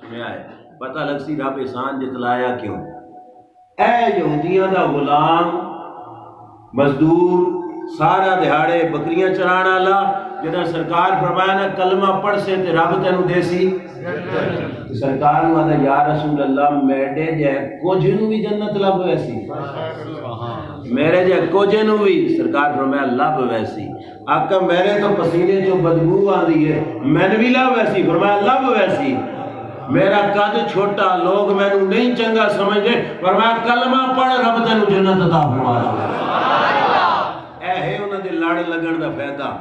سنیا ہے پتہ لگ سی رب احسان جتلایا کیوں۔ اے یہودیاں دا غلام مزدور سارا دہاڑے بکریاں چران والا جدا سرکار فرمایا نا کلمہ پڑھ سے تے رب تینوں دیسی سرکار نو آندا یا رسول اللہ میرے جے کچھ نو بھی جنت لب ویسی میرے جے کچھ نو بھی سرکار فرمایا لب ویسی آقا میرے تو پسینے جو بدبو آندی ہے میں نے بھی لب ویسی فرمایا لب ویسی میرا قد چھوٹا لوگ میں نو نہیں چنگا سمجھے فرمایا کلمہ پڑھ رب تینوں جنت عطا فرمایا اے ہے انہاں دے لڑ لگن دا فائدہ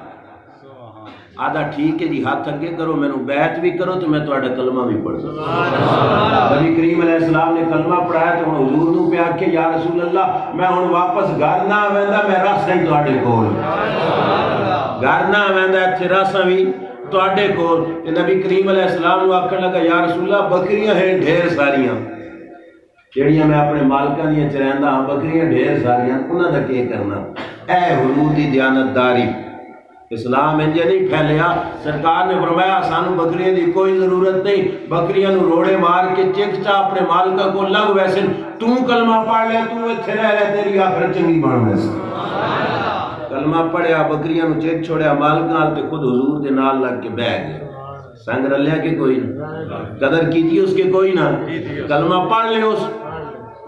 آدھا ٹھیک ہے جی ہاتھ اگے کرو میں نو بیعت بھی کرو تو میں تہاڈا کلمہ بھی پڑھ نبی کریم علیہ السلام نے کلمہ پڑھایا تو ہن حضور نو پہ آکھے یا رسول اللہ میں ہن واپس گھر نہ آویندا میں راستے ہی تہاڈے کول گھر نہ آویندا ایتھے راساں بھی تہاڈے کول تے نبی کریم علیہ السلام نو آکھن لگا یا رسول اللہ بکریاں ہیں ڈھیر ساریاں جڑیاں میں اپنے مالکاں دیاں چریندا ہاں بکریاں ڈھیر ساریاں انہاں دا کی کرنا اے حضور دی دیانتداری اسلام انجے نہیں پھیلیا سرکار نے فرمایا سانو بکریاں دی کوئی ضرورت نہیں بکریاں نو روڑے مار کے چک چا اپنے مالکہ کو لگ ویسے تو کلمہ پڑھ لے تو اتھے رہ لے تیری آخرت چنگی بن ویسے کلمہ پڑھیا بکریاں نو چک چھوڑیا مالکہ آل تے خود حضور دے نال لگ کے بہ گئے سنگ رلیا کے کوئی نہ قدر کیتی اس کے کوئی نہ کلمہ پڑھ لے اس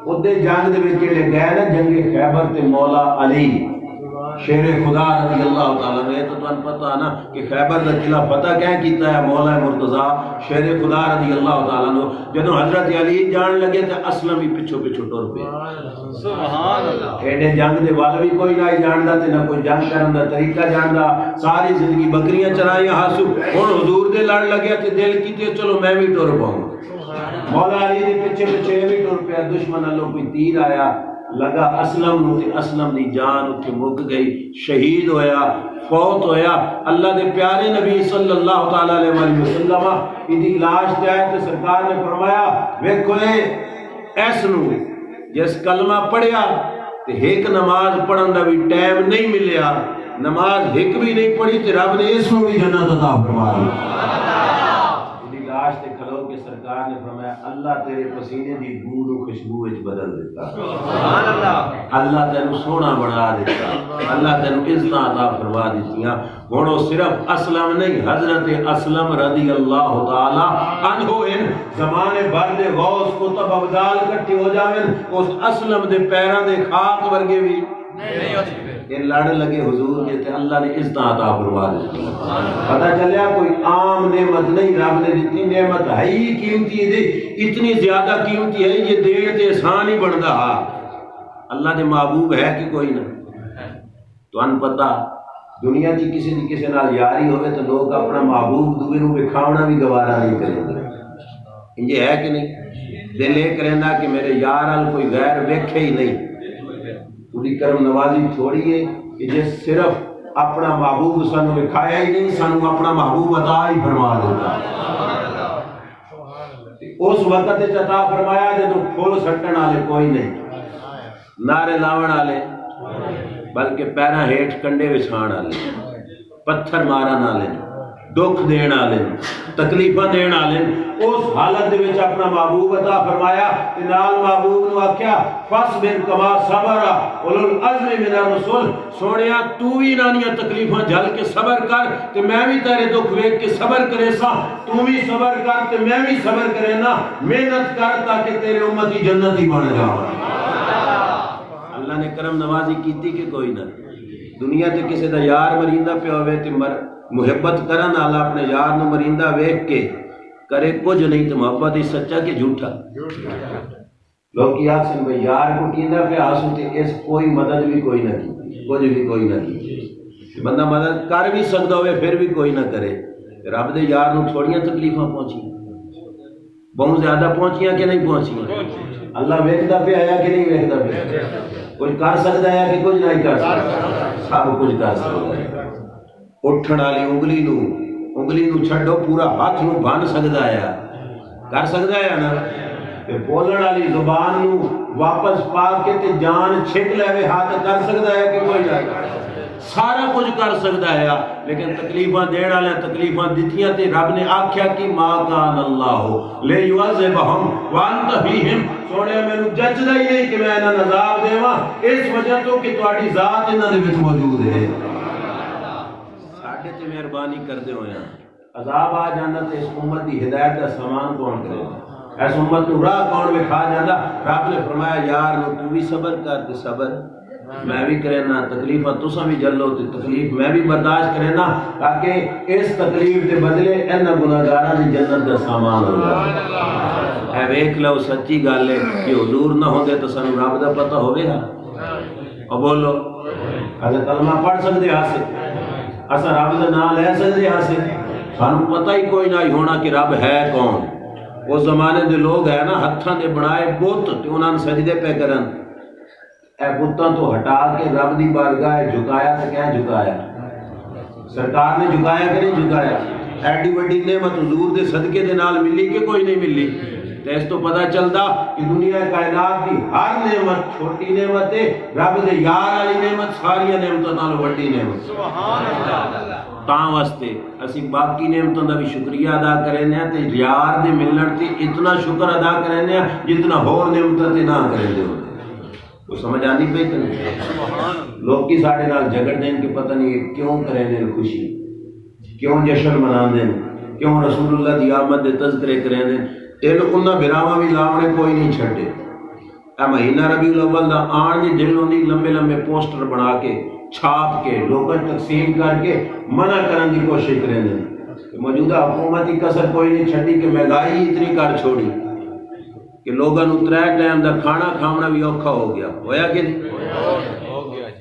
ادھے جنگ دے وچ جڑے گئے نا جنگ خیبر تے مولا علی شیر خدا رضی اللہ تعالیٰ نے تو تمہیں پتہ نا کہ خیبر دا قلعہ فتح کیا کیتا ہے مولا مرتضیٰ شیر خدا رضی اللہ تعالیٰ نے جدوں حضرت علی جان لگے تے اسلم بھی پچھو پچھو ٹر پے سبحان اللہ ایڈے جنگ دے وال بھی کوئی نہ جاندا تے نہ کوئی جنگ کرن دا طریقہ جاندا ساری زندگی بکریاں چرائیاں ہاسو ہن حضور دے لڑ لگیا تے دل کیتے چلو میں بھی ٹر پاؤں مولا علی دے پیچھے پیچھے بھی ٹر پیا دشمن والوں کوئی تیر آیا لگا اسلم نو تے اسلم دی جان اتھے مک گئی شہید ہویا فوت ہویا اللہ دے پیارے نبی صلی اللہ تعالیٰ علیہ وسلم ایدی لاش تے آئے تے سرکار نے فرمایا ویکھو ایس نو جس کلمہ پڑھیا تے ایک نماز پڑھن دا بھی ٹائم نہیں ملیا نماز ایک بھی نہیں پڑھی تے رب نے اس نو بھی جنت عطا فرمایا ایدی لاش تے کھلو کے سرکار نے فرمایا اللہ تیرے پسینے دی بو نو خوشبو وچ بدل دیتا سبحان اللہ اللہ تینوں سونا بنا دیتا اللہ تینوں عزتاں عطا فرما دتیاں ہن او صرف اسلم نہیں حضرت اسلم رضی اللہ تعالی عنہ ان زمانے بھر دے غوث کتب ابدال کٹھے ہو جاویں اس اسلم دے پیراں دے خاک ورگے بھی نہیں ہوتی یہ لڑ لگے حضور نے تے اللہ نے عزت عطا فرما دی پتہ چلیا کوئی عام نعمت نہیں رب نے دیتی نعمت ہے ہی قیمتی ہے اتنی زیادہ قیمتی ہے یہ دین تے احسان ہی بندا اللہ دے محبوب ہے کہ کوئی نہ تو ان پتہ دنیا چ کسی نال یاری ہوئے تو لوگ اپنا محبوب دوے نو وکھاونا بھی گوارا نہیں کریں انجے ہے کہ نہیں دل یہ کرنا کہ میرے یار ال کوئی غیر ویکھے ہی نہیں پوری کرم نوازی تھوڑی ہے کہ جس صرف اپنا محبوب سانو وکھایا ہی نہیں سانو اپنا محبوب عطا ہی فرما دیتا اس وقت عطا فرمایا جدوں پھول سٹن والے کوئی نہیں نعرے لاون والے بلکہ پیراں ہیٹھ کنڈے وچھان والے پتھر مارن والے دکھ دین والے تکلیفاں دین والے اس حالت دے وچ اپنا محبوب عطا فرمایا تے نال محبوب نو آکھیا فاصبر کما صبر اولو العزم من الرسل سونیا تو بھی انہاں تکلیفاں جھل کے صبر کر تے میں بھی تیرے دکھ ویکھ کے صبر کرے سا تو بھی صبر کر تے میں بھی صبر کرے نا محنت کر تاکہ تیرے امتی جنتی بن جاون اللہ نے کرم نوازی کیتی کہ کوئی نہ دنیا تے کسی دا یار مریندا پیا ہوے تے محبت کرن والا اپنے یار نو مریندا ویکھ کے کرے کچھ نہیں تو محبت ہی سچا کہ جھوٹا لوگ کی آکھن بھئی یار کو کیندا پہ آسو تے اس کوئی مدد بھی کوئی نہ کی کچھ بھی کوئی نہ کی بندہ مدد کر بھی سکدا ہوئے پھر بھی کوئی نہ کرے رب دے یار نو تھوڑیاں تکلیفاں پہنچی بہت زیادہ پہنچیاں کہ نہیں پہنچیاں اللہ ویکھدا پہ آیا کہ نہیں ویکھدا پہ کچھ کر سکدا ہے کہ کچھ نہیں کر سکدا سب کچھ کر سکدا ہے اٹھن والی انگلی نو چھڈو پورا ہاتھ نو بن سکدا ہے کر سکدا ہے نا تے بولن والی زبان نو واپس پا کے تے جان چھک لے ہاتھ کر سکدا ہے کہ کوئی نہیں سارا کچھ کر سکتا ہے لیکن تکلیفاں دین والے تکلیفاں دتیاں تے رب نے آکھیا کہ ما کان اللہ لے یعذبہم وانت فیہم، سونے مینوں جچدا ہی نہیں کہ میں انہاں نوں عذاب دیواں اس وجہ تو کہ تہاڈی ذات انہاں دے وچ موجود ہے۔ ساڈے تے مہربانی کردے ہوئے عذاب آ جانا تے اس امت دی ہدایت دا سامان کون کرے گا؟ اس امت نو راہ کون وکھا جانا؟ رب نے فرمایا یار نو تو بھی صبر کر تے صبر میں بھی کرنا، تکلیفاں تساں بھی جلو تے تکلیف میں بھی برداشت کرنا، تاکہ اس تکلیف دے بدلے انہاں گناہگاراں دی جنت دا سامان ہو جائے۔ اے ویکھ لو سچی گل ہے کہ حضور نہ ہوندے تے سانوں رب دا پتہ ہوے گا؟ او بولو اساں کلمہ پڑھ سکدے ہاں، اساں رب دا نام لے سکدے ہاں، سانوں پتہ ہی کوئی نہ ہونا کہ رب ہے کون۔ وہ زمانے دے لوگ ہے نا ہتھاں دے بنائے بت تے انہاں نوں سجدے پہ کرن، اے بتاں تو ہٹا کے رب دی بارگاہ جھکایا تے کیا جھکایا؟ سرکار نے جھکایا کہ نہیں جھکایا؟ ایڈی وڈی نعمت حضور دے صدقے دے نال ملی کہ کوئی نہیں ملی؟ تے اس تو پتہ چلدا کہ دنیا کائنات دی ہر نعمت چھوٹی نعمت ہے، رب دے یار والی نعمت ساری نعمتاں نال وڈی نعمت۔ سبحان اللہ۔ تاں واسطے اسی باقی نعمتوں دا بھی شکریہ ادا کرنے ہیں تے یار دے ملن تے اتنا شکر ادا کرنے ہیں جتنا ہور نعمتاں تے نہ کرنے ہوندے۔ وہ سمجھ آنی پئی کہ نہیں؟ لوگ کی ساڈے نال جھگڑ دین کہ پتہ نہیں کیوں کرنے خوشی، کیوں جشن مناندے، کیوں رسول اللہ دی آمد دے تذکرے کرنے، دل انہاں بھراواں بھی لاونے کوئی نہیں چھڈے۔ اے مہینہ ربیع الاول دا آن دی دل ہوندی لمبے لمبے پوسٹر بنا کے چھاپ کے لوگوں تقسیم کر کے منع کرنے کی کوشش کریں کہ موجودہ حکومتی کسر کوئی نہیں چھڑی کہ مہنگائی اتنی کر چھوڑی کہ لوگوں نے ترے ٹائم دا کھانا کھانا بھی اوکھا ہو گیا، ہویا کہ نہیں؟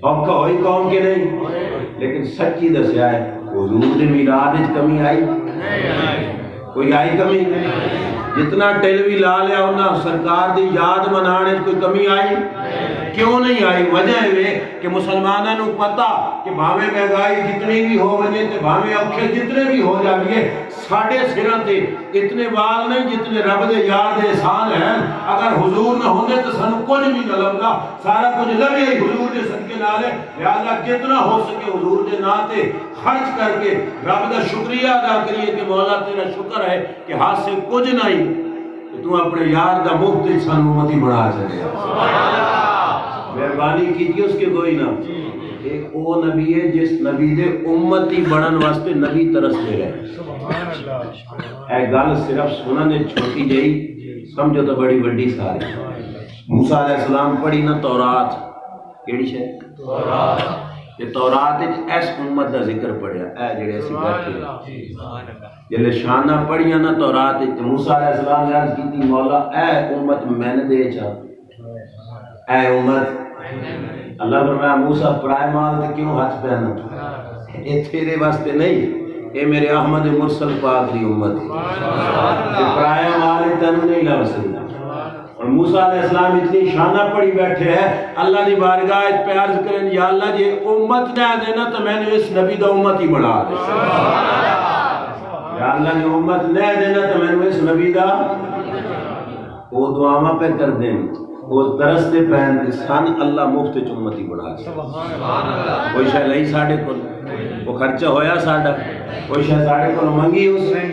اوکھا ہوئی قوم کے نہیں؟ لیکن سچی دسیا ہے حضور دے میلاد وچ کمی آئی؟ کوئی آئی کمی؟ جتنا ٹیل وی لا لیا انہاں سرکار دی یاد منانے کوئی کمی آئی؟ کیوں نہیں آئی؟ وجہ ہے کہ مسلمانوں کو پتا کہ بھاویں مہنگائی جتنی بھی ہو وجے تے بھاویں اوکھے جتنے بھی ہو جائے ساڑھے سراں تے اتنے وال نہیں جتنے رب دے یار دے احسان ہیں۔ اگر حضور نہ ہوندے تو سانوں کچھ بھی نہ لبدا، سارا کچھ لبے ہی حضور دے صدقے نال ہے۔ لہذا جتنا ہو سکے حضور دے نام تے خرچ کر کے رب دا شکریہ ادا کریے کہ مولا تیرا شکر ہے کہ ہاتھ سے کچھ نہیں تو اپنے یار دا مفت سانوں امتی بنا سکے۔ مہربانی کیجیے اس کے کوئی نہ۔ ایک وہ نبی ہے جس نبی دے امتی بڑھن واسطے نبی ترستے رہے۔ اے گل صرف سنن دے چھوٹی جئی سمجھو تو بڑی بڑی ساری۔ موسیٰ علیہ السلام پڑھی نا تورات، کیڑی شے؟ تورات۔ یہ تورات وچ اس امت دا ذکر پڑھیا، اے جڑے اسی بیٹھے جلے شانہ پڑھیاں نا تورات وچ موسیٰ علیہ السلام نے عرض کیتی مولا اے امت میں نے دے چا، اے امت اللہ فرمایا موسیٰ پرائے مال تے کیوں ہاتھ پہنا؟ یہ تیرے واسطے نہیں، اے میرے احمد مرسل پاک دی امت ہے، پرائے مال تینوں نہیں لو سکتا۔ اور موسیٰ علیہ السلام اتنی شانہ پڑی بیٹھے ہیں اللہ دی بارگاہ پہ عرض کریں یا اللہ جی امت نہ دینا تو میں نے اس نبی دا امت ہی بڑھا دے، یا اللہ جی امت نہ دینا تو میں نے اس نبی دا وہ دعاواں پہ کر دیں وہ درستے پہن دے سن اللہ مفت امتی بڑھا دے۔ کوئی شاید لئی ساڑھے کو وہ خرچہ ہویا ساڑھا، کوئی شاید ساڑھے کو منگی اس نے،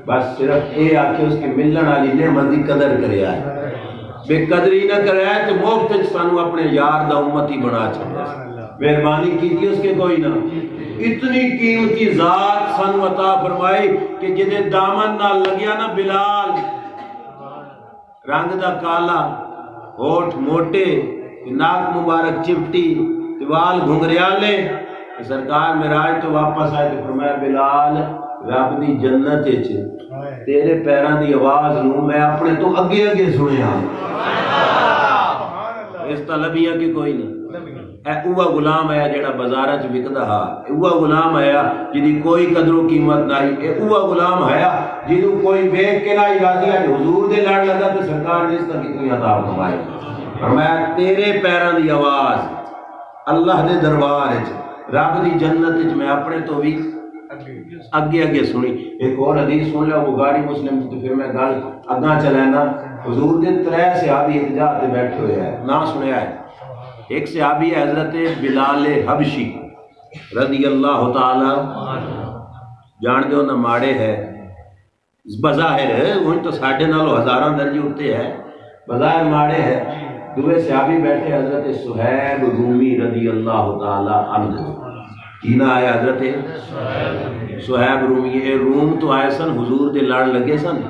بس صرف اے آکے اس کے ملن والی نعمت دی قدر کرے آئے، بے قدری نہ کرے آئے تو مفت سانو اپنے یار دا امتی بنا چھڑے۔ مہربانی کیجیے اس کے کوئی نہ، اتنی قیمتی ذات سانو عطا فرمائی کہ جدے دامن نہ لگیا نا بلال رنگ دا کالا، ہوٹھ موٹے، ناک مبارک چپٹی، وال گھنگریالے، سرکار معراج تو واپس آئے تو فرمایا بلال رب دی جنت وچ تیرے پیراں دی آواز نوں میں اپنے تو اگے اگے سنیا، اس طلبیاں کی کوئی نہیں۔ اے اوہ غلام ہے جڑا بازاراں وچ وکدا ہا، اوہ غلام ہے جدی کوئی قدر و قیمت نہیں، اے اوہ غلام ہے جدوں کوئی ویکھ کے نہ راضی ہے حضور دے لڑ لگا تے سرکار نے اس کا کتنی عطا فرمائی۔ فرمایا تیرے پیراں دی آواز اللہ دے دربار وچ رب دی جنت وچ میں اپنے تو بھی اگے اگے سنی۔ ایک اور حدیث سن لو بخاری مسلم تو پھر میں گل اگاں چلانا۔ حضور دے 3 صحابی احتجاج تے بیٹھے ہوئے ہیں، نہ سنیا ہے۔ ایک صحابی ہے حضرت بلال حبشی، رضی اللہ تعالی جان دو نہ ماڑے ہے بظاہر ان تو ساڈے نالوں ہزاراں درجے اٹھتے ہے بظاہر ماڑے ہے دوے صحابی بیٹھے حضرت صہیب رومی رضی اللہ تعالی عنہ کی نہ آیا حضرت صہیب رومی یہ روم تو آئے سن حضور دے لڑ لگے سن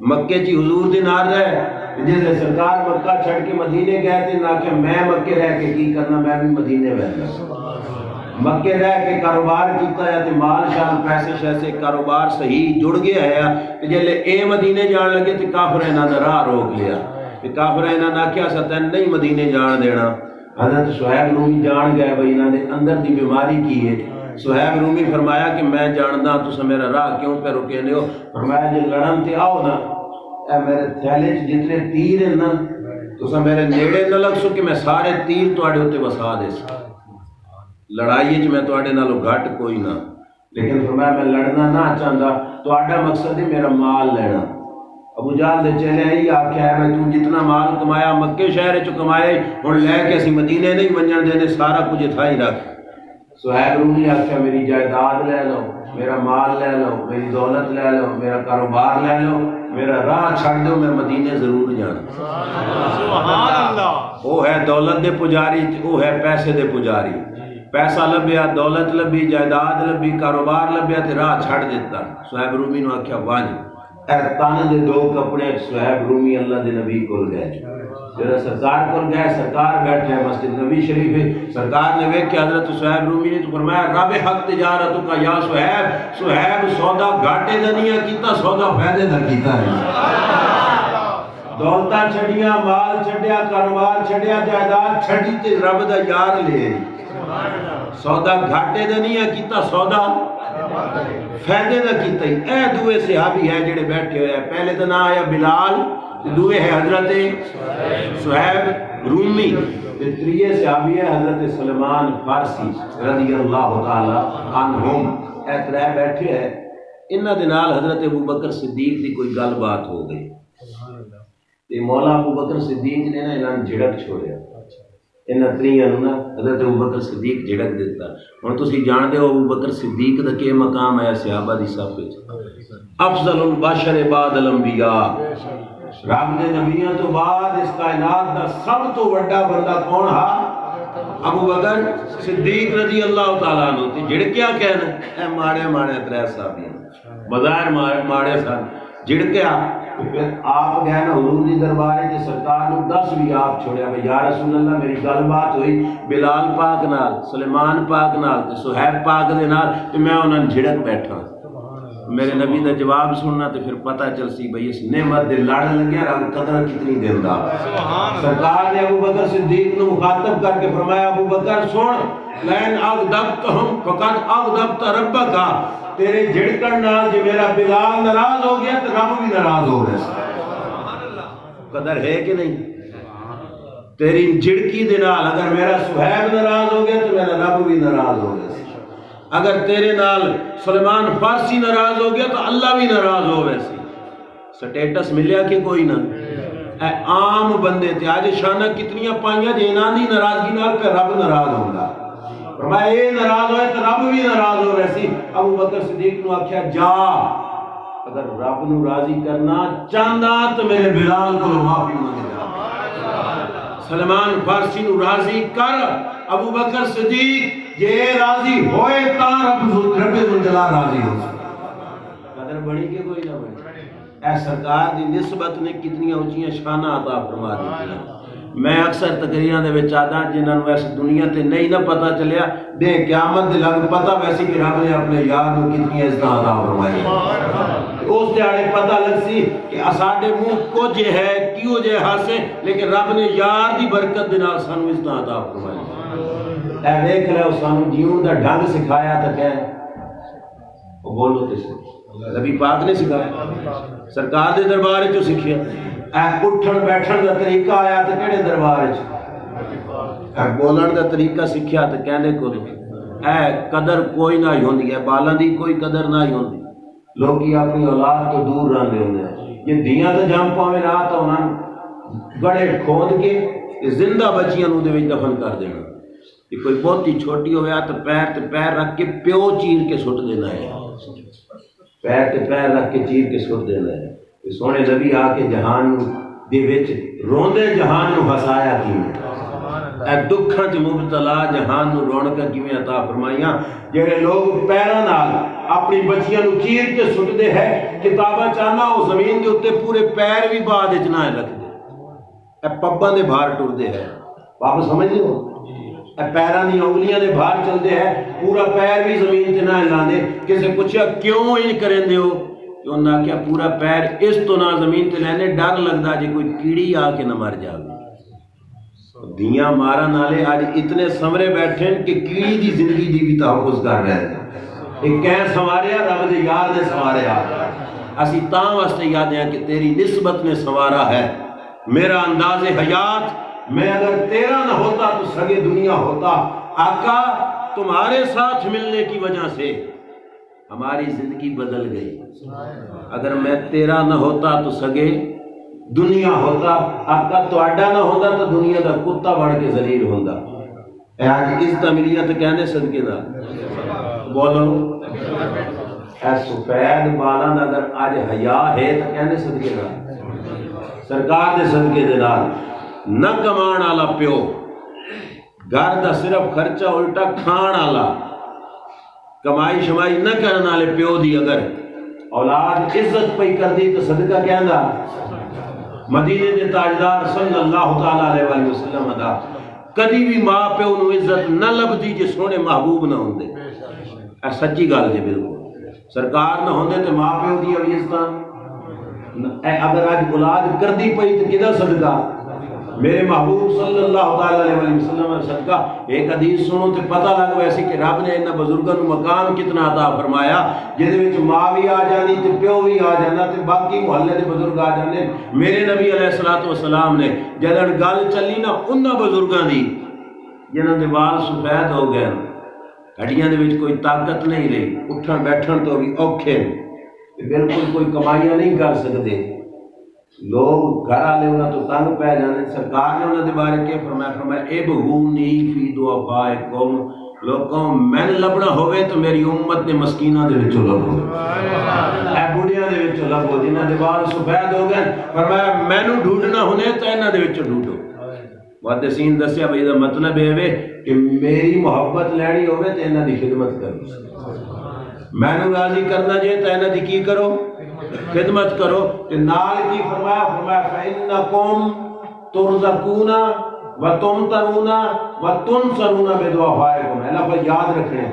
مکے چی حضور دے نار رہے جیسے سرکار مکہ چھڑ کے مدینے گئے تھے نہ کہ میں مکے رہ کے کی کرنا میں بھی مدینے رہتا مکے رہ کے کاروبار کیتا ہے تے مال شال پیسے شیسے کاروبار صحیح جڑ گیا ہے تے جلے اے مدینے جان لگے تے کافر انہاں دا راہ روک لیا تے کافر انہاں نے آکھیا ستن نہیں مدینے جان دینا حضرت صہیب رومی جان گئے بھائی انہاں دے اندر دی بیماری کی ہے صہیب رومی فرمایا کہ میں جاندا تساں میرا راہ کیوں پہ رکیندے ہو فرمایا جے لڑن تے آؤ نا اے میرے تھیلے چ جتنے تیر ہیں نا تساں میرے نیڑے نہ لگ سو کہ میں سارے تیر تواڈے اوتے وسا دے لڑائی چ میں تواڈے نالوں گھٹ کوئی نہ لیکن فرمایا میں لڑنا نہ چاہتا تواڈا مقصد ہے میرا مال لینا ابو جہل دے چہرے ہی آکھیا ہے میں تو جتنا مال کمایا مکے شہر چ کمایا ہن لے کے اسی مدینے نہیں منجن دینے سارا کچھ اتھا ہی رکھ صہیب رومی آکھیا میری جائیداد لے لو میرا مال لے لو میری دولت لے لو میرا کاروبار لے لو میرا راہ چھڑ دو میں مدینے ضرور جانا سبحان اللہ وہ ہے دولت دے پجاری وہ ہے پیسے دے پجاری پیسہ لبیا دولت لبی جائیداد لبی کاروبار لبیا تے راہ چھڑ دیتا صہیب رومی نو آکھیا وانج اے تن دے دو کپڑے صہیب رومی اللہ دے نبی کول گئے جڑا سرکار کول گئے سرکار بیٹھے مسجد نبی شریف ہے سرکار نے ویکھیا حضرت صہیب رومی نے تو فرمایا رب حق تجارت کا یا صہیب سودا گھاٹے دا نہیں کیتا سودا فائدے دا کیتا ہے دولتاں چھڑیاں مال چھڈیا کاروبار چھڈیا جائیداد چھڈی تے رب دا یار لے سودا گھاٹے دا نہیں کیتا سودا فائدے دا کیتا ہی اے دوے صحابی ہے جڑے بیٹھے ہوئے ہیں پہلے دا نام آیا بلال دوے ہے حضرت صہیب رومی تریے صحابی ہے حضرت سلمان فارسی رضی اللہ تعالی عنہم اے ترے بیٹھے ہیں انہاں دے نال حضرت ابوبکر صدیق دی کوئی گل بات ہو گئی تے مولا ابوبکر صدیق نے نا انہاں جھڑک چھوڑیا انہاں تریاں نا حضرت ابوبکر صدیق جھڑک دیتا ہن تسی جان دے ہو ابوبکر صدیق دا کی مقام ہے صحابہ دی صف وچ افضل البشر بعد الانبیاء رب دے نبیوں تو بعد اس کائنات دا سب تو بڑا بندہ کون ہا ابوبکر صدیق رضی اللہ تعالیٰ عنہ تے جھڑکیا کہنا اے ماڑے ماڑے ترے صحابی بظاہر ماڑے سن جھڑکیا پھر آپ گئے نا حضور دی دربار ہے سرکار نے 10 بھی آپ چھوڑیا کہ یا رسول اللہ میری گل بات ہوئی بلال پاک نال سلیمان پاک نال تے صہیب پاک دے نال تے میں انہاں جھڑک بیٹھا میرے نبی دا جواب سننا تے پھر پتہ چل سی بھئی اس نعمت دے لڑ لگیا رب قدر کتنی دیندا سرکار نے ابوبکر صدیق نو مخاطب کر کے فرمایا ابوبکر سن لین اغضبتہم فقط اغضبت ربک تیرے جھڑکن نال جو میرا بلال ناراض ہو گیا تو رب بھی ناراض ہو گیا قدر ہے کہ نہیں تیری جھڑکی دے نال اگر میرا صہیب ناراض ہو گیا تو میرا رب بھی ناراض ہو گیا اگر تیرے نال سلمان فارسی ناراض ہو گیا تو اللہ بھی ناراض ہو ویسی سٹیٹس ملیا کہ کوئی نہ اے عام بندے تے آج شانہ کتنیاں پائیاں جیناں دی ناراضگی نال پہ رب ناراض ہوگا فرمایا اے ناراض ہوئے تو رب بھی ناراض ہو ویسی ابوبکر صدیق نو آکھیا جا اگر رب نو راضی کرنا چاہندا تو میرے بلال کو معافی مانگ جا سلمان فارسی نو راضی کر ابوبکر صدیق یہ راضی ہوئے تا رب ذوالجلال راضی ہو قدر بڑی کہ کوئی نہ بڑی اے سرکار دی نسبت نے کتنی اونچیاں شانہ عطا فرما دی میں اکثر تقریراں دے وچ آدا جنہاں نوں اس دنیا تے نہیں نہ پتہ چلیا دے قیامت دے لگ پتہ ویسی کہ رب نے اپنے یار نوں کتنی عزت عطا فرمائی اس دیہاڑے پتہ لگ سی کہ ساڈے منہ کچھ ہے کیوں جے ہاسے لیکن رب نے یار دی برکت دے نال سانوں عزت عطا فرمائی اے دیکھ رہے ہو سانوں جیون دا ڈھنگ سکھایا تے کہ او بولو تے نبی پاک نے سکھایا سرکار دے دربار وچ سکھیا اے اٹھن بیٹھن دا طریقہ آیا تے کیڑے دربار وچ اے بولن دا طریقہ سکھیا تے کہندے کو اے قدر کوئی نہ ہوندی ہے بالاں دی کوئی قدر نہ ہوندی لوگی اپنی اولاد تو دور رہندے ہوندے ہیں یہ دیاں تے جم پاویں رات انہاں گڑے کھود کے زندہ بچیاں نوں دے وچ دفن کر دینا کہ کوئی بہت ہی چھوٹی ہویا تو پیر رکھ کے پیو چیر کے سٹ دینا ہے، پیر رکھ کے چیر کے سٹ دینا ہے۔ کہ سونے نبی آ کے جہان دے وچ روندے جہان نو ہسایا کیویں، اے دکھاں چ مبتلا جہان نو رونقاں کیویں عطا فرمائیاں۔ جڑے لوگ پیراں نال اپنی بچیاں نو چیر کے سٹدے ہے، کتاباں چاہنا وہ زمین دے اوتے پورے پیر بھی بعد وچ نہ رکھدے، اے پباں دے باہر ٹردے ہے، آپ سمجھ لو، اے پیراں دی انگلیاں دے باہر چلدے ہے، پورا پیر بھی زمین تے نہ ہلاندے۔ کسے پوچھا کیوں انج کریندے ہو؟ کہ انہاں نے کہا پورا پیر اس تو نہ زمین تے لینے، ڈر لگدا جے کوئی کیڑی آ کے نہ مر جاوے۔ دیاں مارن والے آج اتنے سمرے بیٹھے ہیں کہ کیڑی دی زندگی دی بھی تحفظ کر رہے ہیں۔ ایک کہیں سنواریا رب دے یار نے سنواریا، اسی تاں واسطے یاد ہیں کہ تیری نسبت نے سنوارا ہے میرا انداز حیات، میں اگر تیرا نہ ہوتا تو سگے دنیا ہوتا۔ آقا تمہارے ساتھ ملنے کی وجہ سے ہماری زندگی بدل گئی، اگر میں تیرا نہ ہوتا تو سگے دنیا ہوتا، آقا تواڈا نہ ہوتا تو دنیا دا کتا بڑھ کے ذلیل ہوندا۔ اے آج عزت ملیاں تو کہنے صدقے دا بولو، اے سفید بالاں دا اگر آج حیا ہے تو کہنے صدقے دا، سرکار دے صدقے دے نال نہ کمان والا پیو، گھر دا صرف خرچہ الٹا کھان والا، کمائی شمائی نہ کرن والے پیو دی اگر اولاد عزت پئی کر دی تو صدقہ کہندا۔ مدینے دے تاجدار صلی اللہ تعالیٰ علیہ وآلہ وسلم دا کدی بھی ماں پیو نو عزت نہ لبدی جے سونے محبوب نہ ہوندے، اے سچی گل جے بالکل، سرکار نہ ہوندے تے ماں پیو دی عزتاں اگر آج اولاد کردی پئی تو کدا صدقہ؟ میرے محبوب صلی اللہ تعالیٰ علیہ وسلم صدقہ۔ ایک حدیث سنو تو پتہ لگ ویسے کہ رب نے انہاں بزرگاں نو مقام کتنا عطا فرمایا، جہدے وچ ماں بھی آ جانی تے پیو بھی آ جانا تے باقی محلے دے بزرگ آ جانے۔ میرے نبی علیہ الصلوۃ والسلام نے جدن گل چلی نا انہاں بزرگاں دی جنہاں دے وال سفید ہو گئے، ہڈیاں دے وچ کوئی طاقت نہیں رہی، اٹھن بیٹھن تو بھی اوکھے، بالکل کوئی کمائیاں نہیں کر سکتے، لوگ گھر والے انہاں تو تنگ پہ جانے۔ سرکار نے انہاں دے بارے کے فرمایا ابغونی فی ضعفائکم، لوگوں میں لبنا ہوئے تو میری امت نے مسکینہ دے وچوں لبو، اے بڑھیاں دے وچوں لبو جنہاں دے بال سفید ہو گئے، فرمایا مینوں ڈھونڈنا ہونے تو انہاں دے وچوں ڈھونڈو۔ محدثین دسیا بھئی دا مطلب ہے کہ میری محبت لینی ہوئے تو انہاں دی خدمت کرو، مینوں راضی کرنا جے تو انہاں دی کی کرو؟ خدمت کرو۔ کہ نال کی فرمایا فَإِنَّكُمْ تُرْزَقُونَ وَتُمْتَرُونَ وَتُنْصَرُونَ بِدُعَفَائِكُمْ، اللہ کو یاد رکھیں۔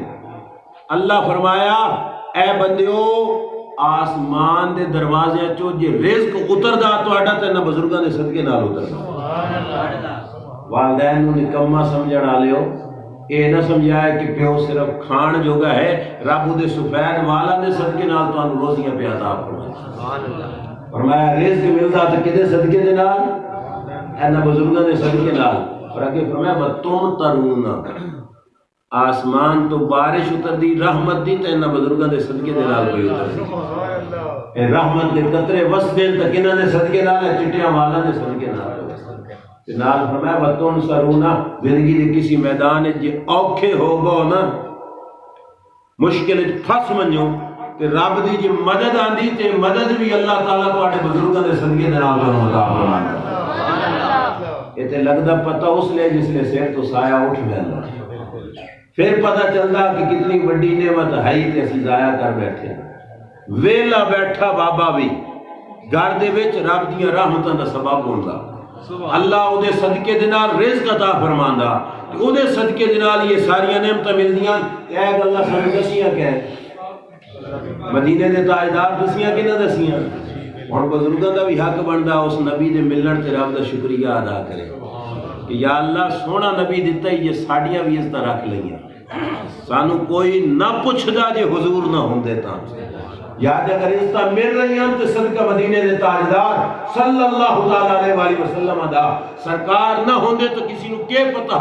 اللہ فرمایا اے بندیو آسمان دے دروازے چو جے رزق اتردا تواڈا تے نہ بزرگاں دے صدقے نال اتردا۔ والدین نو نکما سمجھن والےو اے نہ سمجھایا کہ پیو صرف کھان جوگا ہے، رب دے سفید والاں دے صدقے نال تانوں روزیاں پہ عطا فرمایا۔ فرمایا رزق ملدا تے کدے صدقے دے نال؟ انہاں بزرگاں دے صدقے نال۔ اور اگے فرمایا وَتُمْتَرُونَ، آسمان تو بارش اتردی رحمت دی تے انہاں بزرگاں دے صدقے دے نال کوئی اتردی، اے رحمت دے قطرے وسدے تے کنہاں دے صدقے نال؟ چٹیاں والاں دے صدقے نال۔ نال فرمایا وَتُنْصَرُونَ، زندگی دے کسی میدان جے اوکھے ہو گو نا، مشکل پھس منجو تے رب دی جے مدد آندی تے مدد بھی اللہ تعالیٰ تواڈے بزرگاں دے صدقے دے نال تانوں عطا فرماتا۔ اے تے لگدا پتہ اس لے جس لے سر تو سایہ اٹھ جاندا، پھر پتہ چلدا کہ کتنی بڑی نعمت ہے تے اسی ضائع کر بیٹھے۔ ویلا بیٹھا بابا بھی گھر دے وچ رب دیاں رحمتاں دا سبب ہوندا، اللہ او دے صدقے دے نال رزق عطا فرماندا، او دے صدقے دے نال یہ ساریاں نعمتاں ملدیاں۔ اے گلاں سانوں دسیاں کہ مدینے دے تاجدار دسیاں کہ نہ دسیاں؟ ہن بزرگاں دا بھی حق بندا اس نبی دے ملن تے رب دا شکریہ ادا کرے کہ یا اللہ سونا نبی دتا ہی یہ ساڈیاں بھی عزت رکھ لئیاں، سانوں کوئی نہ پوچھدا جے حضور نہ ہوندے تاں۔ یاد اگر انستا مل رہی ہیں تو صدقہ مدینے دے تاجدار صلی اللہ تعالیٰ علیہ وسلم دا سرکار نہ ہوندے تو کسی نو کے پتہ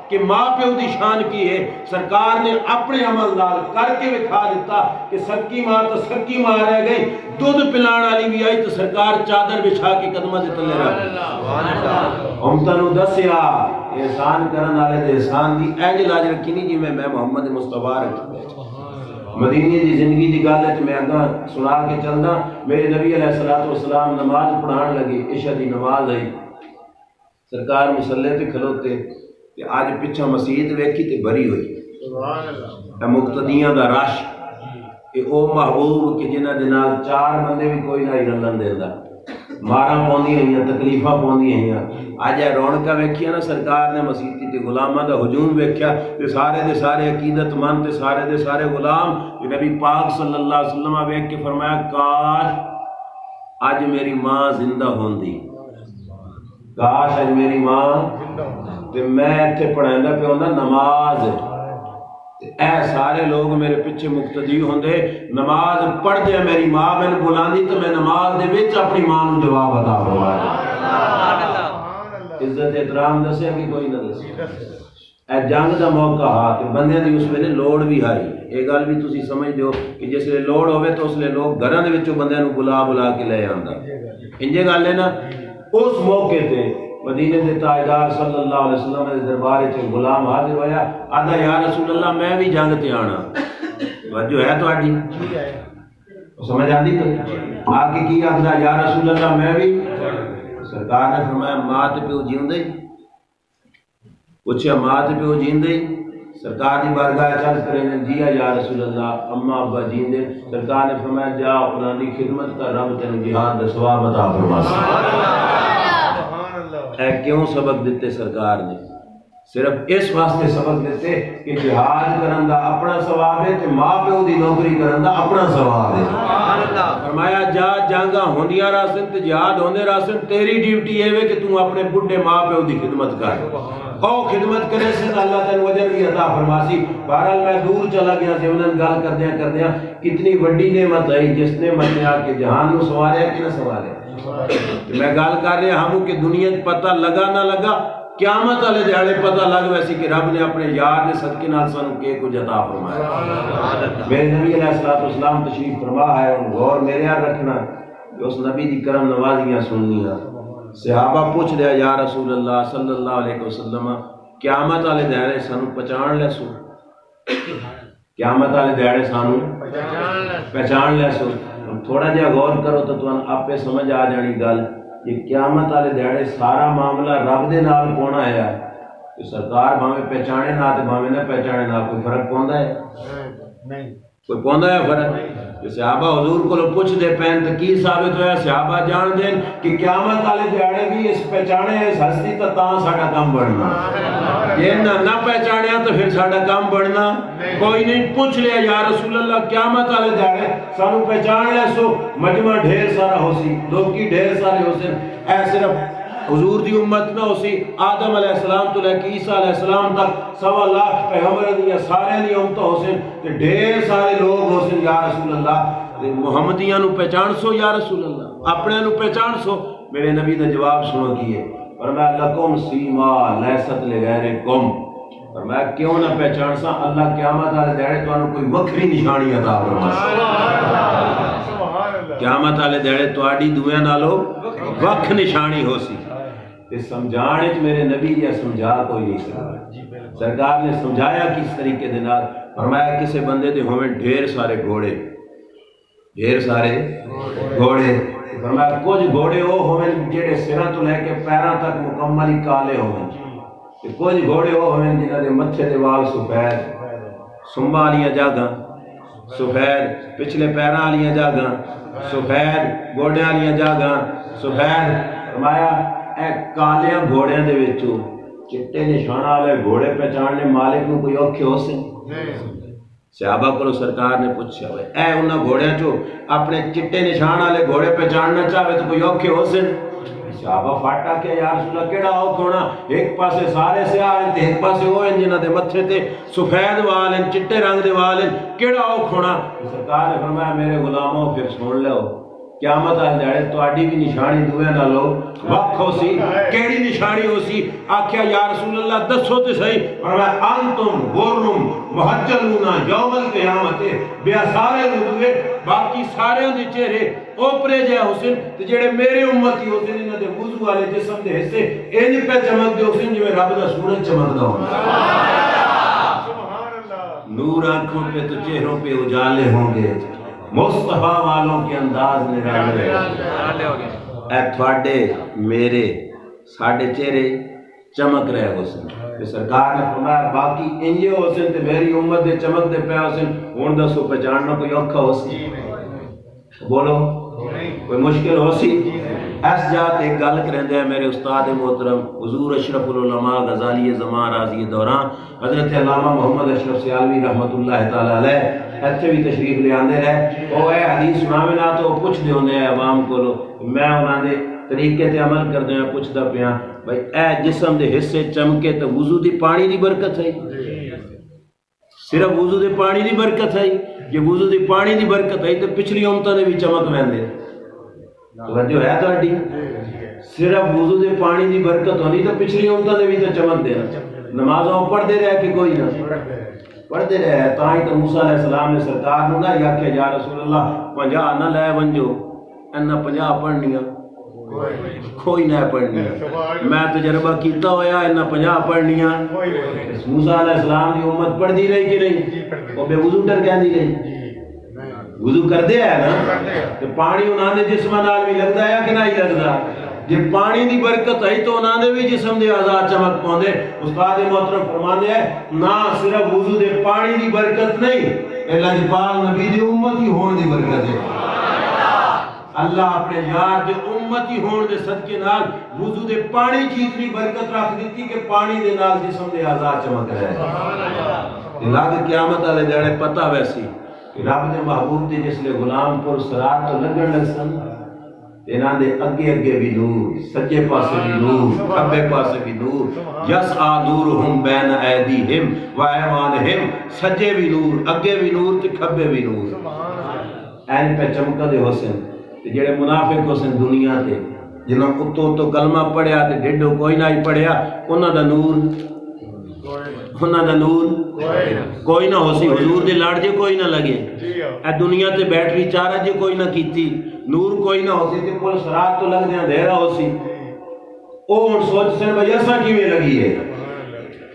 کہ ماں پیو دی شان کی ہے. سرکار نے اپنے عمل نال کر کے دکھا دیتا کہ سکی ماں تو سکی ماں رہ گئی. دودھ پلان والی بھی آئی تو سرکار چادر بچھا کے قدمہ دے تلے رکھ. ہم تنو دسیا احسان کرن والے دے احسان دی اینج لاج رکھی نہیں جی میں محمد مصطفیٰ رکھ مدینی دی زندگی دی گل ہے. میں اگاں سنا کے چلدا. میرے نبی علیہ الصلوۃ والسلام نماز پڑھان لگے. عشاء دی نماز آئی. سرکار مصلی تے کھلوتے تے اج پیچھے مسجد ویکھی تے بھری ہوئی. سبحان اللہ. مقتدیاں دا رش اے او محبوب کہ جنہاں دے نال چار بندے بھی کوئی نہ رلن دیندا. ماراں پوندیاں ہوئیاں تکلیفاں پوندیاں ہوئیاں. اج رونقاں ویکھیاں نا سرکار نے مسجد تے غلاماں دا ہجوم ویکھیا تے سارے دے سارے عقیدت مند تے سارے دے سارے غلام نبی پاک صلی اللہ علیہ وسلم ویکھ کے فرمایا کاش اج میری ماں زندہ ہوندی. کاش اج میری ماں تے میں ایتھے پڑھاندا پیا ہوندا نماز. اے سارے لوگ میرے پیچھے مقتدی ہوندے. نماز پڑھ دیا میری ماں میں نے بلاندی تو میں نماز دے وچ اپنی ماں نو جواب عطا فرمایا. عزت احترام دسیا کہ کوئی نہ دسیا. اے جنگ دا موقع ہا تے بندیاں دی اس ویلے لوڑ بھی آئی. یہ گل بھی تسی سمجھ دیو کہ جس لے لوڑ ہوے تو اس لے لوگ گھراں دے وچوں بندیاں نو بلا کے لے آندا. انجے گل ہے نا. اس موقع تے مدینے دے تاجدار صلی اللہ علیہ وسلم دے دربار وچ غلام حاضر ہویا. آندا یا رسول اللہ میں بھی جنگ تے آنا. توجہ ہے تہاڈی؟ سمجھ آندی تو آگے کی آخدا یا رسول اللہ میں بھی. سرکار نے فرمایا ماں تے پیو جیندے؟ پوچھا ماں تے پیو جیندے؟ سرکار دی بارگاہ چل کرے جی یا رسول اللہ اما ابا جیندے. سرکار نے فرمایا جا انہاں دی خدمت کر رب تینوں جہاد دا ثواب عطا فرمائے. اے کیوں سبق دیتے سرکار نے؟ صرف اس واسطے سبق دیتے کہ جہاد کرن دا اپنا ثواب ہے تے ماں پیو دی نوکری کرن دا اپنا ثواب ہے. فرمایا جا جنگاں ہوندیاں راسن تے جہاد ہوندے راسن تیری ڈیوٹی ہے کہ تو اپنے بڈھے ماں پیو دی خدمت کر. او خدمت کرے سے اللہ تینوں اجر بھی عطا فرماسی. بہرحال میں دور چلا گیا تے انہاں گل کردیاں کتنی وڈی نعمت آئی جس نے منیا کہ جہان نو سواریا کہ نہ سواریا. میں گل کر رہا ہوں کہ دنیا پتہ لگا نہ لگا قیامت والے دیہڑے پتہ لگ ویسی کہ رب نے اپنے یار نے صدقے نال سانو کے کچھ عطا فرمایا. میرے نبی علیہ الصلوۃ والسلام تشریف فرما ہے اور غور میرے یار رکھنا کہ اس نبی دی کرم نوازیاں سننیاں. صحابہ پوچھ لیا یا رسول اللہ صلی اللہ علیہ وسلم قیامت والے دیہڑے سانو پہچان لے سو. قیامت والے دیہڑے سانو پہچان لے سو. تھوڑا جہا غور کرو تو تمہیں آپ پہ سمجھ آ جانی گل. یہ قیامت والے دیہڑے سارا معاملہ رب دے نال پونا ہے کہ سرکار بھاویں پہچانے نہ تے بھاویں نہ پہچانے نہ کوئی فرق پوندا ہے؟ نہیں کوئی پوندا ہے فرق؟ کہ صحابہ حضور کو پوچھ دے پین تے کی ثابت ہویا؟ صحابہ جان دین کہ قیامت والے دیہڑے بھی اس پہچانے اس ہستی تاں ساڈا کام بڑھنا. جے نہ پہچانیا تو پھر ساڈا کام بڑھنا کوئی نہیں. پوچھ لیا یا رسول اللہ قیامت والے دیہڑے سانو پہچان لے سو. مجمع ڈھیر سارا ہو سی لوکی ڈھیر سارے ہو سن. اے صرف حضور دی امت نہ ہو سی آدم علیہ السلام تو لے کے عیسیٰ علیہ السلام تک 1.25 لاکھ پیغمبر دیا سارے دی امت ہو سن تے ڈھیر سارے لوگ ہو سن. یا رسول اللہ محمدیاں نو پہچان سو یا رسول اللہ اپنے نو پہچان سو. میرے نبی دا جواب سنو کیے فرمایا لکم سیما لیست لغیرکم. فرمایا کیوں نہ پہچان سا اللہ قیامت والے دیہڑے تانوں کوئی وکھری نشانی عطا فرمائے. قیامت والے دیہڑے تہاڈی دویاں نالوں وکھ نشانی ہو سی. تے سمجھانے میرے نبی جی سمجھا کوئی نہیں سکتا. سرکار نے سمجھایا کس طریقے دے نال. فرمایا کسے بندے دے ہوئے ڈھیر سارے گھوڑے ڈھیر سارے گھوڑے. فرمایا کچھ گھوڑے وہ ہوئے جڑے سراں تو لے کے پیراں تک مکمل ہی کالے ہوئے. کچھ گھوڑے وہ ہوئے جنہاں دے متھے دے وال سفید سنبھا والیاں جاگاں سفید پچھلے پیراں والیاں جاگاں سفید گوڑیاں والیاں جاگاں سفید. فرمایا اے کالیاں گھوڑیاں دے وچوں چٹے نشان والے گھوڑے پہچاننے مالک نو کوئی اوکھے ہو سن؟ صحابہ کو سرکار نے پوچھا اے انہاں گھوڑیاں چو اپنے چٹے نشان والے گھوڑے پہچاننا چاہے تو کوئی اوکھے ہو سن؟ صحابہ فاٹا کہ یا رسول اللہ کیڑا او کھونا ایک پاسے سارے سیاہ ہیں تے ایک پاسے وہ ہیں جنہاں دے متھے تے سفید وال ہیں چٹے رنگ دے وال ہیں کیڑا او کھونا؟ سرکار نے فرمایا میرے غلاموں پھر سن لو قیامت آ جائے تو آڈی بھی نشانی دوئے نہ لو وقت ہو سی کیڑی نشانی ہو سی آکھیا یا رسول اللہ دسو تے صحیح فرمایا انتم غرم محجلون یوم القیامت بیا سارے لوگے باقی سارے دے چہرے اوپرے جائے حسن تے جڑے میرے امتی حسن انہاں دے وضو والے جسم دے حصے انج پہ چمک دے حسن جو رب دا سورج چمکدا ہوندا نور آنکھوں پہ تو چہروں پہ اجالے ہوں گے مصطفیٰ والوں کے انداز نرالے اے تھوڑے میرے ساڑھے چہرے چمک رہے حسن کہ سرکار نے فرمایا باقی انجے حسن تے میری امت دے چمک دے پہ حسن ہون دسو پہچاننا کوئی اوکھا حسن بولو کوئی مشکل ہو سی ایس جات ایک گل کریں دے میرے استاد محترم حضور اشرف العلماء غزالی زمان راضی دوران حضرت علامہ محمد اشرف سیالوی رحمت اللہ تعالیٰ علیہ ایتھے بھی تشریف لے آندے رہے او اے حدیث سناوے نہ تو پوچھ دے ہوندے ہیں عوام کو میں انہاں دے طریقے تے عمل کر دے ہیں پوچھ دا پیاں بھائی اے جسم دے حصے چمکے تو وضو دی پانی دی برکت ہے صرف وضو دے پانی دی برکت ہے یہ وضو دی پانی دی برکت ہے تو پچھلی امتوں نے بھی چمک ویندے توجہ ہے تہاڈی صرف وضو دے پانی دی برکت ہونی تو پچھلی امتوں نے بھی تو چمک دینا نمازوں پڑھ دے رہے کہ کوئی نہ پڑھ دے رہے ہیں تاں ہی تو موسیٰ علیہ السلام نے سرکار نو نہ یا کہ یا رسول اللہ 50 نہ لے ونجو انہا 50 پڑھنیاں کوئی نہ پڑھنیاں میں تجربہ کیتا ہویا انہا 50 پڑھنیاں موسیٰ علیہ السلام دی امت پڑھ دی رہی کہ نہیں وہ بے وضو ڈر کہہ دی رہی وضو کر دیا ہے نا کہ پانی انہاں نے جسم نال بھی لگدا ہے کہ نہیں لگدا جب پانی دی برکت ہے تو انہاں نے بھی جسم دے آزاد چمک پوندے استاد محترم فرماندے ہیں نہ صرف وضو دے پانی دی برکت نہیں اللہ دی پاک نبی دی امتی ہون دی برکت ہے اللہ اپنے یار دے امتی ہون دے صدقے نال وضو دے پانی کی اتنی برکت رکھ دیتی کہ پانی دے نال جسم دے آزاد چمک رہے اللہ دے قیامت والے دینے پتہ ویسی کہ رب دے محبوب دے جس لے غلام پر سرات تو لگن لگ سن انہاں دے اگے اگے بھی نور سجے پاسے بھی نور کھبے پاسے بھی نور یسعا نورہم بین ایدیہم و ایمانہم سجے بھی نور اگے بھی نور تے کھبے بھی نور این پہ چمکا دے حسن تے جڑے منافق حسن دنیا تے جنہاں اتوں تو کلمہ پڑھیا تے ڈھڈو کوئی نہ ہی پڑھیا انہاں دا نور کوئی نہ ہو سی حضور دے لاڑ جے کوئی نہ لگے اے دنیا تے بیٹری چارہ جے کوئی نہ کیتی نور کوئی نہ ہو سی تے پل سرات تو لگ دیاں دھیرہ ہو سی او ان سوچ سے بھئی ایسا کیویں لگی ہے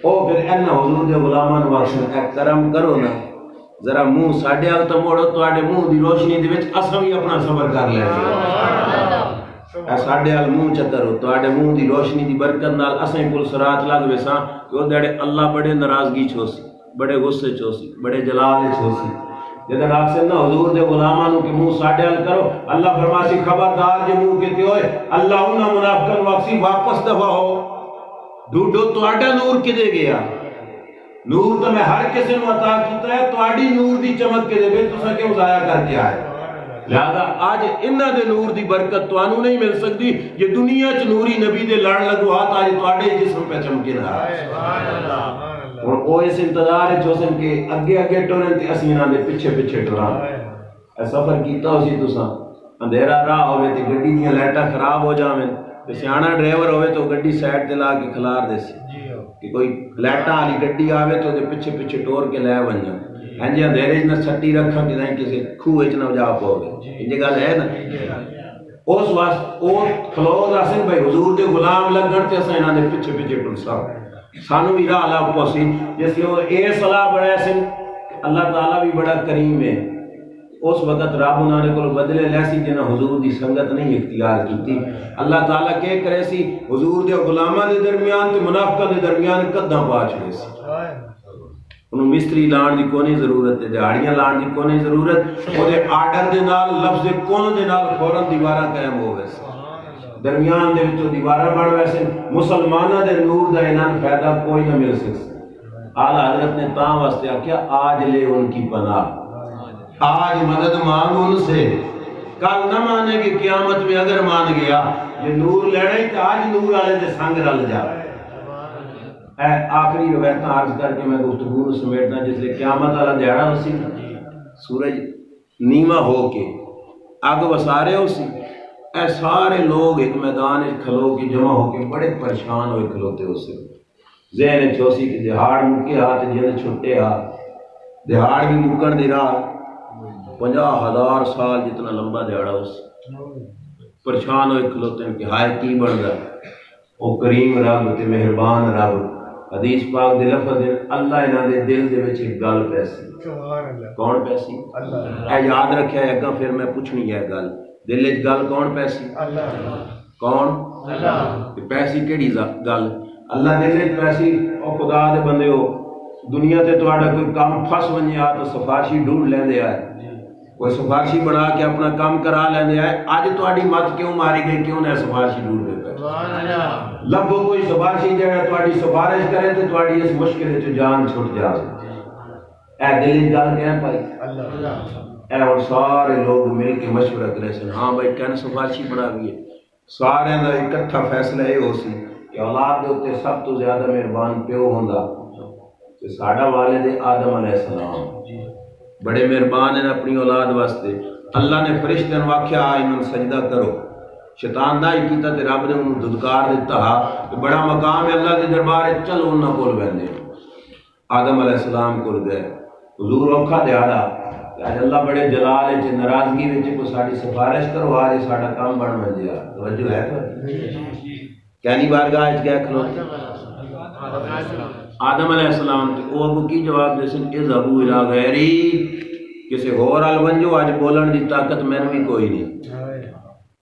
او پھر انہا حضور دے غلامان واقعی اے کرم کرو نا ذرا منہ ساڑھے آگ تو موڑو تو آڑے منہ دی روشنی دی وچ اسم ہی اپنا صبر کر لے اے ساڑھے آگ منہ چکرو تو آڑے منہ دی روشنی دی برکت نال اسیں پل سرات لگ ویساں کہ وہ دیڑے اللہ بڑے ناراضگی چھوسی بڑے غصے چھوسی بڑے جلال چھوسی جدن آپ سے نہ حضور دے غلامانوں کے منہ ساڑھے حل کرو اللہ فرماسی خبردار جے منہ کہتے ہوئے اللہ انہا منافقن واپسی واپس دفع ہو ڈھوڈو تو آڈا نور کے دے گیا نور تو میں ہر کسی نے عطا کیتا ہے تو آڈی نور دی چمک کے دے گئے تو سا کیوں ضائع کر کے آئے لہذا آج انہا دے نور دی برکت تو آنو نہیں مل سکتی یہ دنیا چ نوری نبی دے لڑ لگو ہاتھ آج تو آڈے جسم پہ چمکے نہ اور وہ اس انتظار ہے چوسن کے اگے اگے ٹورن تے اسی انہاں دے پیچھے پیچھے ٹوران اے سفر کیتا اسی تساں اندھیرا راہ ہوئے تے گڈی دیاں لائٹاں خراب ہو جاویں تے سیاںا ڈرائیور ہوئے تو گڈی سائیڈ تے لا کے کھلار دے سی کہ کوئی لائٹاں والی گڈی آوے تو دے پیچھے پیچھے ٹور کے لے ونجا ہن جے اندھیرے نہ چھٹی رکھاں کہ نہیں کسے کھوہ وچ نہ جا پاوے یہ گل ہے نا اس واسطے او کلوز اسن بھائی حضور دے غلام لگن تے اساں انہاں دے پیچھے پیچھے ٹرساں سانو بھی راہ لا پوسی جس لیے وہ اے صلاح بڑا سن اللہ تعالیٰ بھی بڑا کریم ہے اس وقت رب انہوں نے کو بدلے لیسی جنہ حضور دی سنگت نہیں اختیار کی اللہ تعالیٰ کہ کرے سی حضور دے غلامہ دے درمیان تے منافقہ دے درمیان قداں پا چھڑے سی انہوں مستری لان دی کونے ضرورت ہے دہاڑیاں لان دی کونے ضرورت وہ دے آرڈر دے نال لفظ کون دے نال فوراں دیوارہ قائم ہو ویسے درمیان دے وچوں دیوارہ بڑھ ویسے مسلمانہ دے نور دا انہاں فائدہ کوئی نہ مل سکتا اعلیٰ حضرت نے تاں واسطے کیا آج لے ان کی پناہ آج مدد مانگ ان سے کل نہ مانے گی قیامت میں اگر مان گیا یہ نور لینا ہی تو آج نور والے دے سنگ رل جا. اے آخری روایت عرض کر کے میں گفتگو سمیٹنا، جس لئے قیامت والا دیہڑا اسی سورج نیواں ہو کے اگ وسارے اسی، اے سارے لوگ ایک میدان کھلو کے جمع ہو کے بڑے پریشان ہوئے کھلوتے اسے. ذہن چوسی کہ دہاڑ مکے ہاتھ جن چھٹے ہاتھ، دہاڑ بھی مکن دی راہ 50,000 سال جتنا لمبا دیہڑا اس پریشان ہوئے کھلوتے ہیں کہ ہائے کی بندا او کریم رب تے مہربان رب. حدیث پاک دے لفظ اللہ انہاں دے دل دے وچ ایک گل پیسی. کون پیسی؟ اللہ. اے یاد رکھیا ہے اگاں پھر میں پوچھنی ہے گل دل وچ گل کون پیسی؟ اللہ. کون؟ اللہ. پیسی کیڑی گل؟ اللہ دل وچ پیسی. او خدا دے بندے ہو دنیا تے تہاڈا کوئی کام پھس ونجے آ تو سفارشی ڈھونڈ لیندے آئے، کوئی سفارشی بنا کے اپنا کام کرا لیندے آئے. اج تہاڈی مت کیوں ماری گئی؟ کیوں نہ سفارشی ڈھونڈ دے پے؟ لبو کوئی سفارشی جڑا تہاڈی سفارش کرے تے تہاڈی اس مشکل وچ جان چھٹ جاوے. اے دل وچ گل کہہ پائی اللہ. اے اور سارے لوگ مل کے مشورہ کرے سن ہاں بھائی کہن سفارشی بناویے. سارے دا اکٹھا فیصلہ یہ ہو سی کہ اولاد دے اوتے سب تو زیادہ مہربان پیو ہوندا تے ساڈا والد آدم علیہ السلام بڑے مہربان ہیں اپنی اولاد واسطے. اللہ نے فرشتیاں نوں آکھیا انہاں سجدہ کرو، شیطان نہ ہی کیتا تے رب نے انہوں دھدکار دیتا کہ بڑا مقام ہے اللہ کے دربار ہے، چلو انہاں کول بہندے. آدم علیہ السلام کول گئے. حضور اوکھا دیہڑا اج اللہ بڑے جلال وچ ناراضگی وچ کوئی ساڈی سفارش کرو آج ساڈا کام بن وجیا. توجہ ہے تو کہنی بارگاہ وچ گئے کھلوتے آدم علیہ السلام تے او اگوں کی جواب دے سن اذهبوا الى غیری، کسے ہور ال ونجو. اج بولن دی طاقت مینوں بھی کوئی نہیں،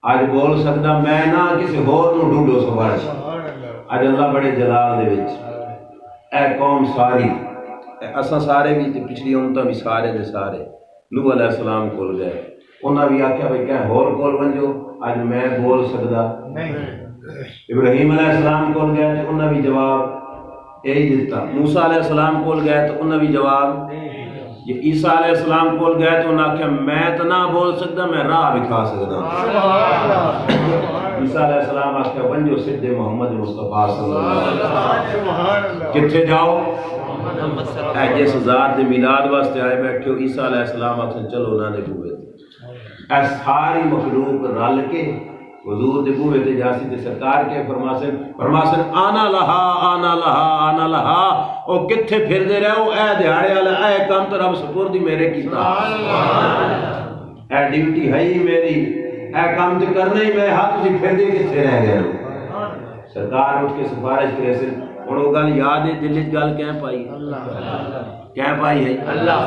اج بول سکدا میں نہ کسے ہور نوں ڈھونڈو سفارش. اج اللہ بڑے جلال دے وچ اے قوم ساری اساں سارے بھی تے پچھلی امتاں بھی سارے دے سارے نوح علیہ السلام کول گئے. انہاں بھی آکھیا بھئی کہ ہور کول ونجو اج میں بول سکدا نہیں. ابراہیم علیہ السلام کول گئے تے انہاں بھی جواب یہی دیتا. موسیٰ علیہ السلام کول گئے تو انہاں بھی جواب. یہ عیسیٰ علیہ السلام کول گئے تو انہاں آکھیا میں تو نہ بول سکدا میں راہ دکھا سکدا. عیسیٰ علیہ السلام آکھیا ونجو سدھے محمد مصطفیٰ صلی اللہ علیہ وسلم. کتھے جاؤ؟ اے جس ذات دے میلاد واسطے آئے بیٹھے ہو. عیسیٰ علیہ السلام آکھن چلو انہاں دے بوئے اے ساری مخلوق رل کے حضور دے بوئے تے جاسی تے سرکار کے فرماسن آنا لہا آنا لہا آنا لہا. او کتھے پھر دے رہے ہو اے دیہاڑے والا اے کام تو رب سپرد دی میرے کیتا، اے ڈیوٹی ہے ہی میری، اے کام تے کرنا ہی میں ہاتھ تسی پھر دے کتھے رہ گئے ہو. سرکار اٹھ کے سفارش کرے سن. ہن او گل یاد ہے دل وچ گل کہیں پائی کہیں پائی ہے اللہ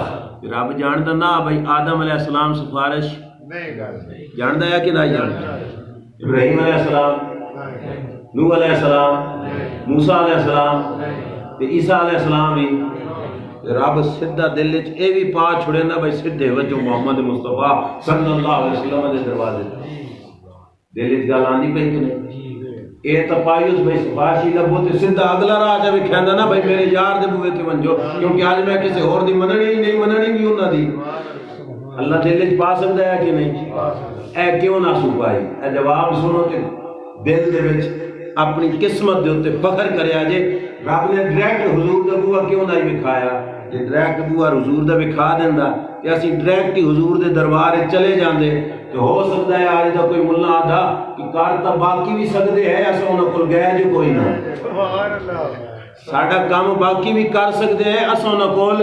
رب جاندا نہ بھئی آدم علیہ السلام سفارش جاندا ہے کہ نہیں جاندا؟ ابراہیم علیہ السلام، نوح علیہ السلام، موسیٰ علیہ السلام تے عیسیٰ علیہ السلام بھی رب سدھا دل وچ اے بھی پا چھڑے نا بھئی سدھے وجو محمد مصطفیٰ صلی اللہ علیہ وسلم دے دروازے دل وچ گل آندی پئی کہ نہیں؟ اے تو پائی اس بھئی سفارشی لبو تے سدھا اگلا راہ جا بھی کھیندا نا بھئی میرے یار دے بوئے تے ونجو، کیونکہ آج میں کسی اور دی مننی ہی نہیں، مننی بھی انہاں دی. اللہ دل وچ پا سکدا ہے کہ نہیں؟ اے کیوں نہ سو پائی؟ اے جواب سنو تے دل دے وچ اپنی قسمت دے اوتے فخر کریا جے. رب نے ڈائریکٹ حضور دا بوا کیوں نہ وکھایا؟ جے ڈائریکٹ بوا حضور دا وکھا دیندا تے اسی ڈائریکٹ ہی حضور دے دربار وچ چلے جاندے تو ہو سکتا ہے آج دا کوئی ملا آدھا کہ کار تا باقی بھی سکدے ہے اساں انہاں کول گئے جو کوئی نہ. سبحان اللہ. ساڈا کام باقی بھی کر سکتے ہیں اساں انہاں کول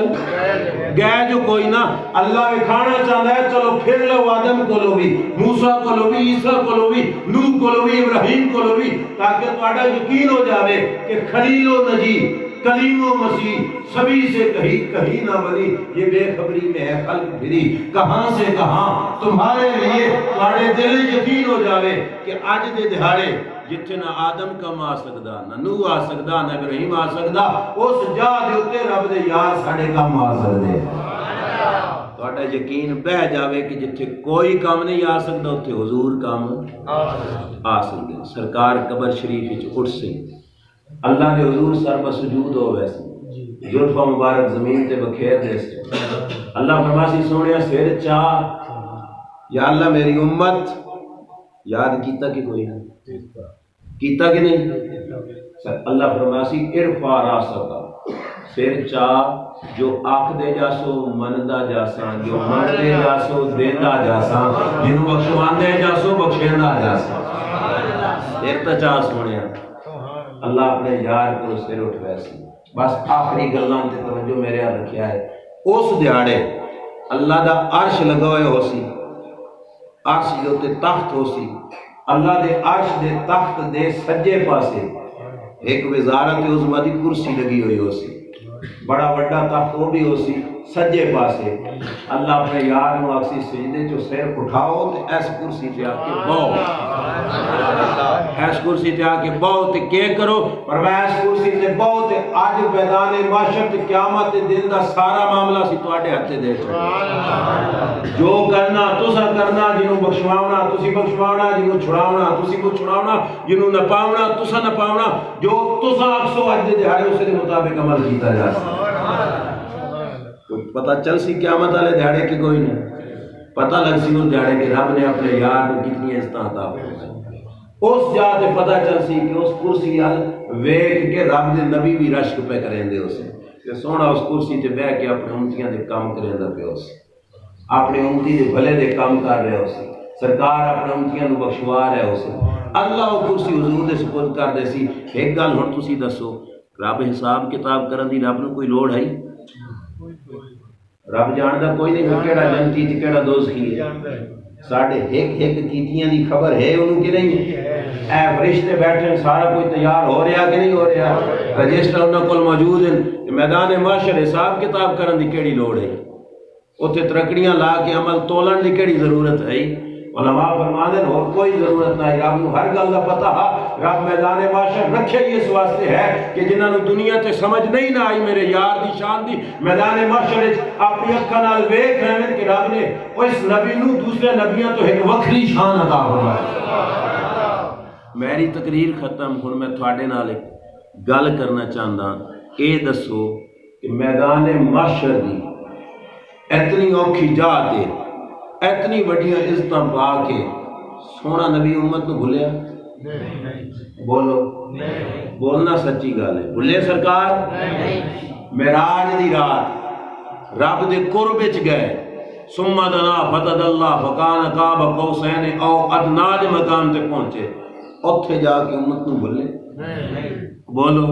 گئے جو کوئی نہ. اللہ وکھانا چاہتا ہے چلو پھر لو آدم کولو بھی، موسیٰ کولو بھی، عیسیٰ کولو بھی، نوح کولو بھی، ابراہیم کولو بھی، تاکہ تہاڈا یقین ہو جاوے کہ خلیل و نجی کلیم و مسیح سبھی سے کہیں نہ بنی. یہ بے خبری میں ہے خلق پھری کہاں سے کہاں تمہارے لیے. تہاڈے دل یقین ہو جاوے کہ اج دے دہاڑے جتھے نہ آدم کم آ سکدا، نہ نوح آ سکدا، نہ ابراہیم آ سکدا، اس جا دے اوتے رب دے یار ساڈے کم آ سکدے. تہاڈا یقین بہ جاوے کہ جتھے کوئی کام نہیں آ سکدا اوتھے حضور کام آ سکدے. سرکار قبر شریف وچ اٹھ سی، اللہ دے حضور سر پر سجود ہو ویسے، زلفاں مبارک زمین تے بکھیر دے سی. اللہ فرماسی سونیا سر چاہ یا اللہ میری امت یاد کیتا کہ کوئی نہیں کیتا کہ نہیں. اللہ فرماسی ارفع راسک سر چا جو آکھ دے جاسو مندا جاساں جو من دے جاسو دیندا جاساں جنوں بخشواندے جاسو بخشیندا جاساں. ارتجا سونیا اللہ اپنے یار کو سر اٹھویا سی. بس آخری گلاں تے توجہ میرے ہاتھ رکھیا ہے. اس دیہاڑے اللہ دا عرش لگا ہوئے ہو سی. عرش دے تے تخت ہو سی. اللہ دے عرش دے تخت دے سجے پاسے ایک وزارت عظمیٰ دی کرسی لگی ہوئی ہو سی. بڑا بڑا تخت وہ بھی ہو سی سجے پاسے. اللہ اپنے یار نو آکسی سجدے چو سر اٹھاؤ تے ایس کرسی تے آ کے بہو. ایس کرسی تے آ کے بہو تے کیا کرو فرمایا ایس کرسی تے بہو تے آج میدان محشر تے قیامت تے دن دا سارا معاملہ سی تواڈے ہتھ دے چھوڑ. جو کرنا تسا کرنا جنوں بخشواونا تسی بخشواونا جنوں چھڑاونا تسی کو چھڑاونا جنوں نپاونا تسا نپاونا جو تسا آکسو اج دے دیہاڑے اس دے مطابق عمل کیتا جا سکتا. پتہ چل سی قیامت والے دیہاڑے کہ کوئی نہیں پتہ لگ سی اس دیہاڑے کہ رب نے اپنے یار کو کتنی عزتاں عطا فرمائیں. اس جا تے پتہ چل سی کہ اس کرسی ال ویکھ کے رب دے نبی بھی رشک پہ کریندے اسے کہ سونا اس کرسی تے بیٹھ کے اپنے امتیاں دے کام کریندا پیا اس اپنے امتی دے بھلے دے کام کر رہے اس سرکار اپنے امتیاں نو بخشوا رہے اس. اللہ وہ کرسی حضور دے سپرد کر دے سی. ایک گل ہن تسی دسو رب حساب کتاب کرن دی رب نو کوئی لوڑ ہے؟ رب جاندا کوئی نہیں کہ کیڑا جنتی تے کیڑا دوزخی ہے. ساڈے ایک ایک کیتیاں دی خبر ہے انہوں کہ نہیں. اے فرشتے بیٹھے سارا کوئی تیار ہو رہا کہ نہیں ہو رہا. رجسٹر انہاں کول موجود ہیں. میدان محشر حساب کتاب کرن دی کیڑی لوڑ ہے؟ اوتھے ترکڑیاں لا کے عمل تولن دی کیڑی ضرورت ہے؟ علماء فرماندے اور کوئی ضرورت نہیں. رب نو ہر گل دا پتہ ہے. رب میدان محشر رکھے ہی اس واسطے ہے کہ جنہاں نو دنیا تے سمجھ نہیں نہ آئی میرے یار دی شان دی میدان محشر وچ اپنی اکھاں نال ویکھ رہے ہیں کہ رب نے اس نبی نو دوسرے نبیاں تو ایک وکھری شان عطا فرمائی. میری تقریر ختم. ہن میں تھوڑے نال ایک گل کرنا چاہندا. اے دسو کہ میدان محشر دی اتنی اوکھی جا تے اتنی وڈیاں عزتاں پا کے سونا نبی امت کو بھولیا؟ بولو بولنا سچی گل ہے. بھولے سرکار؟ معراج دی رات رب دے قرب وچ گئے. ثم دنا فتدلى فكان قاب قوسين او ادنى دے مقام تے پہنچے. اوتھے جا کے امت نو بھولے؟ بولو.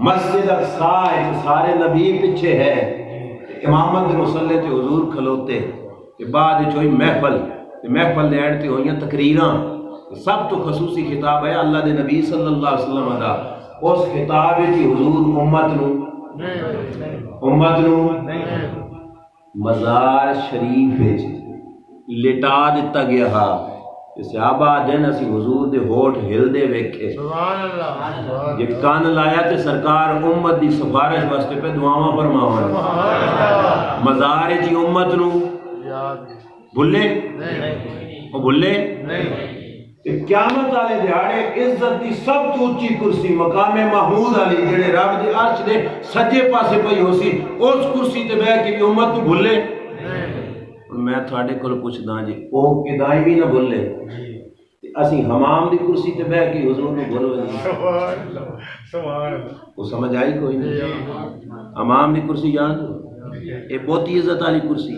مسجد اقصی سارے نبی پیچھے ہے. امامت دے مصلی تے حضور کھلوتے کہ بعد چوئی محفل دے اینڈ تے ہوئیاں تقریراں. سب تو خصوصی خطاب ہے اللہ دے نبی صلی اللہ علیہ وسلم دا. اس خطاب کی حضور امت نو مزار شریف لٹا دیتا گیا ہا. صحابہ دن اسی حضور دے ہوٹ ہل دے ویکھے. جے کان لایا تے سرکار امت دی سفارش واسطے پہ دعاواں فرماون. مزار جی امت نو بھلے وہ بھلے قیامت والے دیہاڑے عزت دی سب تو اونچی کرسی مقام محمود علی جڑے رب دے عرش دے سجے پاسے پئی ہو سی اس کرسی تے بیٹھ کے امت نو بھلے. میں تھوڑے کول پوچھدا جی او کدائیں بھی نہ بھولے تے اسی حمام دی کرسی تے بیٹھ کے حضور نو بولو. سبحان اللہ. وہ سمجھ آئی کوئی نہیں؟ حمام دی کرسی جان دو اے بہت عزت والی کرسی.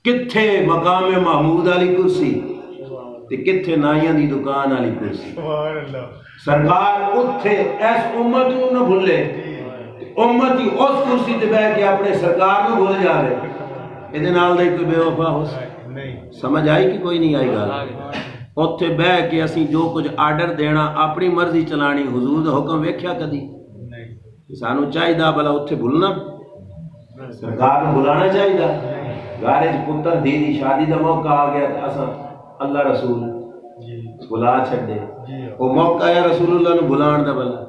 کتھے مقام محمود والی کرسی تے کتھے نائیاں دی دکان والی کرسی. سبحان اللہ. سرکار اتھے ایس امت نو نہ بھولے. امت ہی اس کرسی تے بیٹھ کے اپنے سرکار نو بھول جا رہے. یہ نال دے کوئی بے وفا ہو سمجھ آئی کہ کوئی نہیں آئی گل. اتھے بہ کے اسی جو کچھ آرڈر دینا اپنی مرضی چلانی حضور دا حکم ویکھیا کدی؟ سانو چاہیے بلا اتھے بھولنا سرکار کو بلانا چاہیے. گھر پتر دھی دی شادی دا موقع آ گیا تو اساں اللہ رسول بلا چھڈے. وہ موقع ہے رسول اللہ نو بلان دا بلا.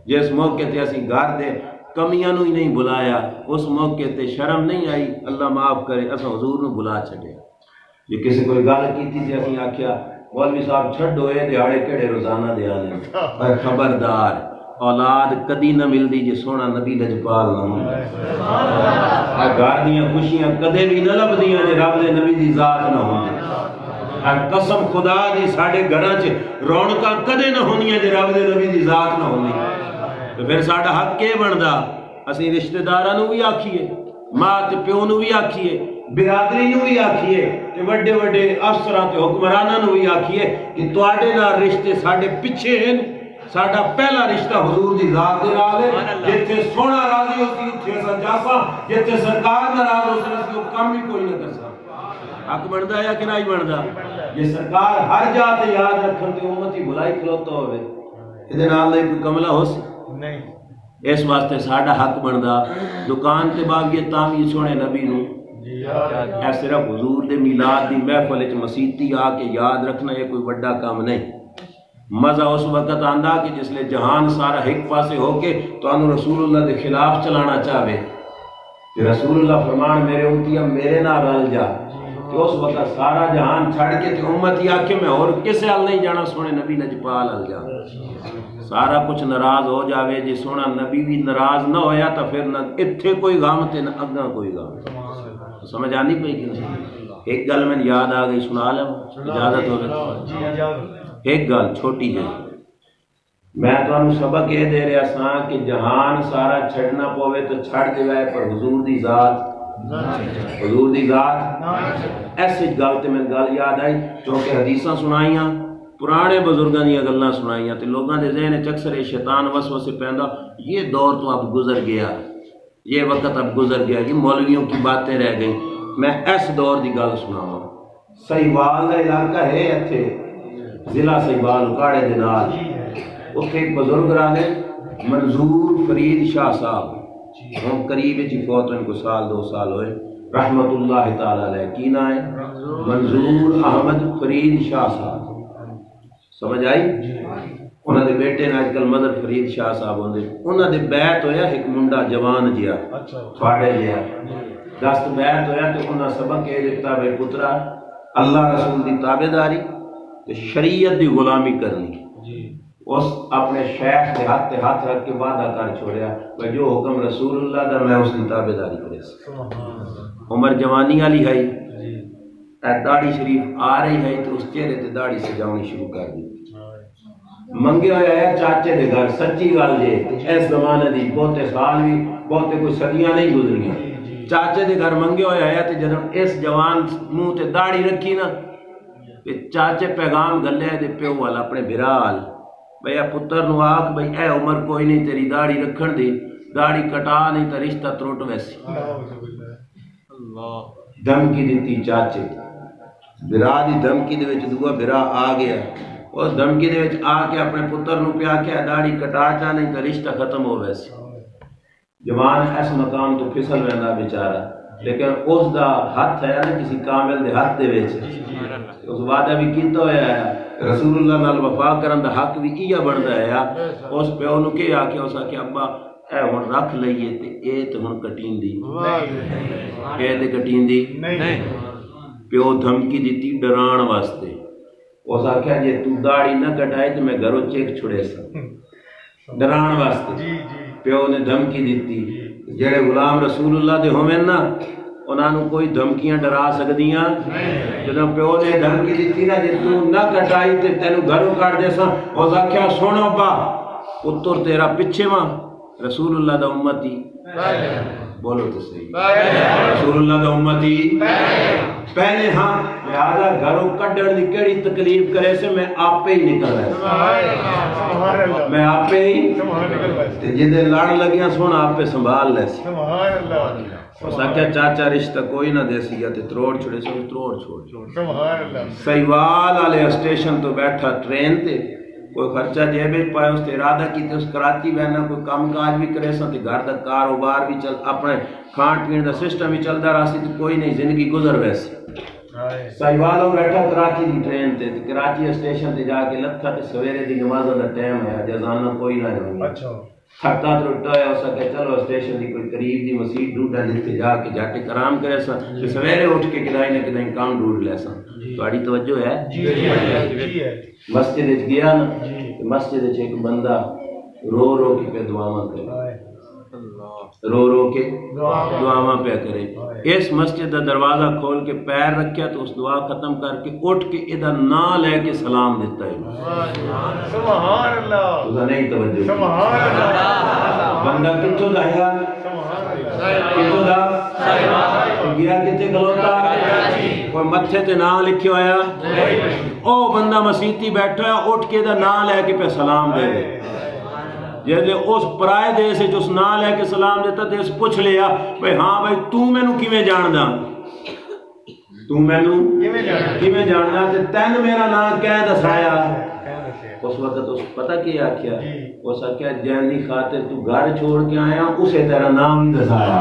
جس موقع تے اسی گھر دے کمیاں نو ہی نہیں بلایا اس موقع تے شرم نہیں آئی اللہ معاف کرے اساں حضور نو بلا چھڈے. جے کسی کوئی گل کیتی تے اسی آکھیا مولوی صاحب چھڈو اے دیہاڑے کیڑے روزانہ دے آنے پر خبردار اولاد کدی نہ ملدی جے سونا نبی لجپال نہ ہوندا گھر دیاں خوشیاں کدے بھی نہ لبدیاں جے رب دے نبی دی ذات نہ ہوندی قسم خدا دی ساڈے گھراں چ رونقاں کدے نہ ہونیاں جے رب دے نبی دی ذات نہ ہوندی تو پھر ساڈا حق کی بندا اسی رشتہ داراں نوں بھی آکھیے ماں تے پیو نوں بھی آکھیے برادری نوں بھی آکھیے تے وڈے وڈے افسراں تے حکمراناں نوں بھی آکھیے کہ تواڈے نال رشتے ساڈے پیچھے ہیں ساڈا پہلا رشتہ حضور دی ذات دے نال ہے جتھے سونا راضی ہوسی اوتھے اساں جاساں جتھے سرکار ناراض ہوسی اسی او کم بھی کوئی نہ کرساں حق بندا ہے کہ نہیں بندا یہ سرکار ہر جا تے یاد رکھن تے امتی بھلائی کھلوتا ہوے اے نال نہیں کوئی کملا ہو سی نہیں اس واسطے ساڈا حق بندا دکان تے باغی تاں سونے نبی نو اے صرف حضور دے میلاد دی محفل وچ مسیتی آ کے یاد رکھنا یہ کوئی بڑا کام نہیں مزہ اس وقت آندا کہ جس لے جہان سارا ایک پاسے ہو کے تانوں رسول اللہ دے خلاف چلانا چاہے کہ رسول اللہ فرمان میرے امتیاں میرے نال رل جا تو اس وقت سارا جہان چھڑ کے تے امتی آکھے میں اور کسے حال نہیں جانا سونے نبی لجپال حال جا سارا کچھ ناراض ہو جاوے جی سونا نبی بھی ناراض نہ ہویا تو پھر نہ اتھے کوئی غم تے نہ اگاں کوئی غم سمجھ آنی پئی کہ نہیں ایک گل میں یاد آ گئی سنا لوں اجازت ہوگی ایک گل چھوٹی ہے میں تانوں سبق یہ دے رہا ساں کہ جہان سارا چھڑنا پوے تو چھڑ دے پر حضور دی ذات ایسی گل تے میں گل یاد آئی چونکہ حدیثاں سنائیاں پرانے بزرگاں دی گلاں سنائیاں تے لوگاں دے ذہن وچ اکثر شیطان وسوسے پیندا یہ دور تو اب گزر گیا یہ وقت اب گزر گیا یہ مولویوں کی باتیں رہ گئیں میں اس دور دی گل سناواں سہیوال دا علاقہ ہے ایتھے ضلع سہیوال اکاڑے دے نال اتھے ایک بزرگ رہے منظور فرید شاہ صاحب ہم قریب جی فوت ان کو سال 2 سال ہوئے رحمت اللہ تعالی علیہ کی نا ہے منظور احمد فرید شاہ صاحب سمجھ آئی انہاں دے بیٹے نے آج کل مدر فرید شاہ صاحب ہوندے انہاں دے بیعت ہویا ایک منڈا جوان جیا تھوڑے جیا دست بیعت ہویا تو انہاں سبق یہ لکھتا بے پترا اللہ رسول دی تابعداری تے شریعت دی غلامی کرنی اس اپنے شیخ کے ہاتھ رکھ کے وعدہ کر چھوڑیا کہ جو حکم رسول اللہ دا میں اس کی تابعداری کرے عمر جوانی والی ہے داڑھی شریف آ رہی ہے تو اس چہرے تے داڑھی سجاونی شروع کر دی منگے ہویا ہے چاچے دے گھر سچی گل جے اس زمانے دی بہتے سال بھی بہتے کوئی صدیاں نہیں گزریاں چاچے دے گھر منگے ہویا ہے تے جب اس جوان منہ تے داڑھی رکھی نا تے چاچے پیغام گلے دے پیو والا اپنے بھرال بھیا پتر نو آکھ بھئی اے عمر کوئی نہیں تیری داڑھی رکھن دی داڑھی کٹا نہیں تا رشتہ تروٹ ویسی دھمکی دیتی چاچے برا دی دھمکی دے وچ دعا برا آ گیا اور دھمکی دے وچ آ کے اپنے پتر نو پیا کہ داڑھی کٹا چا نہیں تا رشتہ ختم ہو ویسی جوان اس مقام تو پھسل رہندا بیچارہ لیکن اس دا ہاتھ ہے نا کسی کامل دے ہاتھ دے وچ اس وعدہ بھی کیتا ہویا ہے رسول اللہ نال وفا کرن دا حق بھی کیا بندا ہے اس پیو نو کہ آ کے اس کہ ابا اے ہن رکھ لئیے تے اے تے ہن کٹیندی اے تے کٹیندی نہیں پیو دھمکی دیتی ڈران واسطے اس آکھیا جے تو داڑھی نہ کٹائے تے میں گھروں چیک چھڑے سا ڈران واسطے پیو نے دھمکی دیتی جڑے غلام رسول اللہ دے ہوویں نا انہاں نوں کوئی دھمکیاں ڈرا سکدیاں جدوں پیو نے دھمکی دیتی نا جے تو نہ کٹائی تے تینوں گھروں کاٹ دے سا اس آکھیا سونا با پتر تیرا پیچھے واں رسول اللہ دا امتی بولو تو صحیح رسول اللہ دا امتی پہلے ہاں لہذا گھروں کڈن دی کیڑی تکلیف کرے سے میں آپ پہ ہی نکل رہا میں آپ پہ ہی جدے لڑ لگیاں سونا آپ پہ سنبھال لے سی اس آکھیا چاچا رشتہ کوئی نہ دے سی تے تروڑ چھڑے سو تروڑ چھوڑ سہیوال والے اسٹیشن تو بیٹھا ٹرین تے کوئی خرچہ جیب وچ پائے اس تے ارادہ کیتے اس کراچی وینا کوئی کام کاج بھی کرے سا تے گھر دا کاروبار بھی چل اپنے کھان پین دا سسٹم بھی چلدا رہا سی تے کوئی نہیں زندگی گزر ویسی سہیوال بیٹھا کراچی دی ٹرین تے کراچی اسٹیشن تے جا کے لتھا تے سویرے دی نماز دا ٹائم ہے جزانہ کوئی نہ رہی اچھا تھکتا ترٹا ہے اس کہ چلو اسٹیشن دی کوئی قریب دی مسجد ڈھونڈا جتے جا کے جا کے کرام کرے سا تے سویرے اٹھ کے کدائی نہ کدائی کام ڈھونڈ لے سا تہاڈی توجہ ہے مسجد وچ گیا نا مسجد وچ ایک بندہ رو رو کے پہ دعاواں کرے، رو رو کے دعاواں پہ کرے۔ اس مسجد کا دروازہ کھول کے پیر رکھیا تو اس دعا ختم کر کے اٹھ کے ادھر نہ لے کے سلام دیتا ہے۔ سبحان اللہ، تُسا نہیں توجہ، سبحان اللہ، بندہ کتوں دا ہے، کتوں دا گیا کتے کھلوتا، کوئی متھے تے نام لکھیا ہویا، او بندہ مسیتی بیٹھا ہے اٹھ کے ادھر نہ لے کے پہ سلام دے دے۔ جیسے اس پرائے دے سے جو اس نہ لے کے سلام دیتا تے اس پوچھ لیا بھئی ہاں بھئی تو میں نو کیویں جاندا، تو میں نو کیویں جاندا تے تین میرا نام کہہ دسایا۔ اس وقت اس پتہ کیا آکھیا، اس آکھیا جین دی خاطر تو گھر چھوڑ کے آیا اسے تیرا نام ہی دسایا۔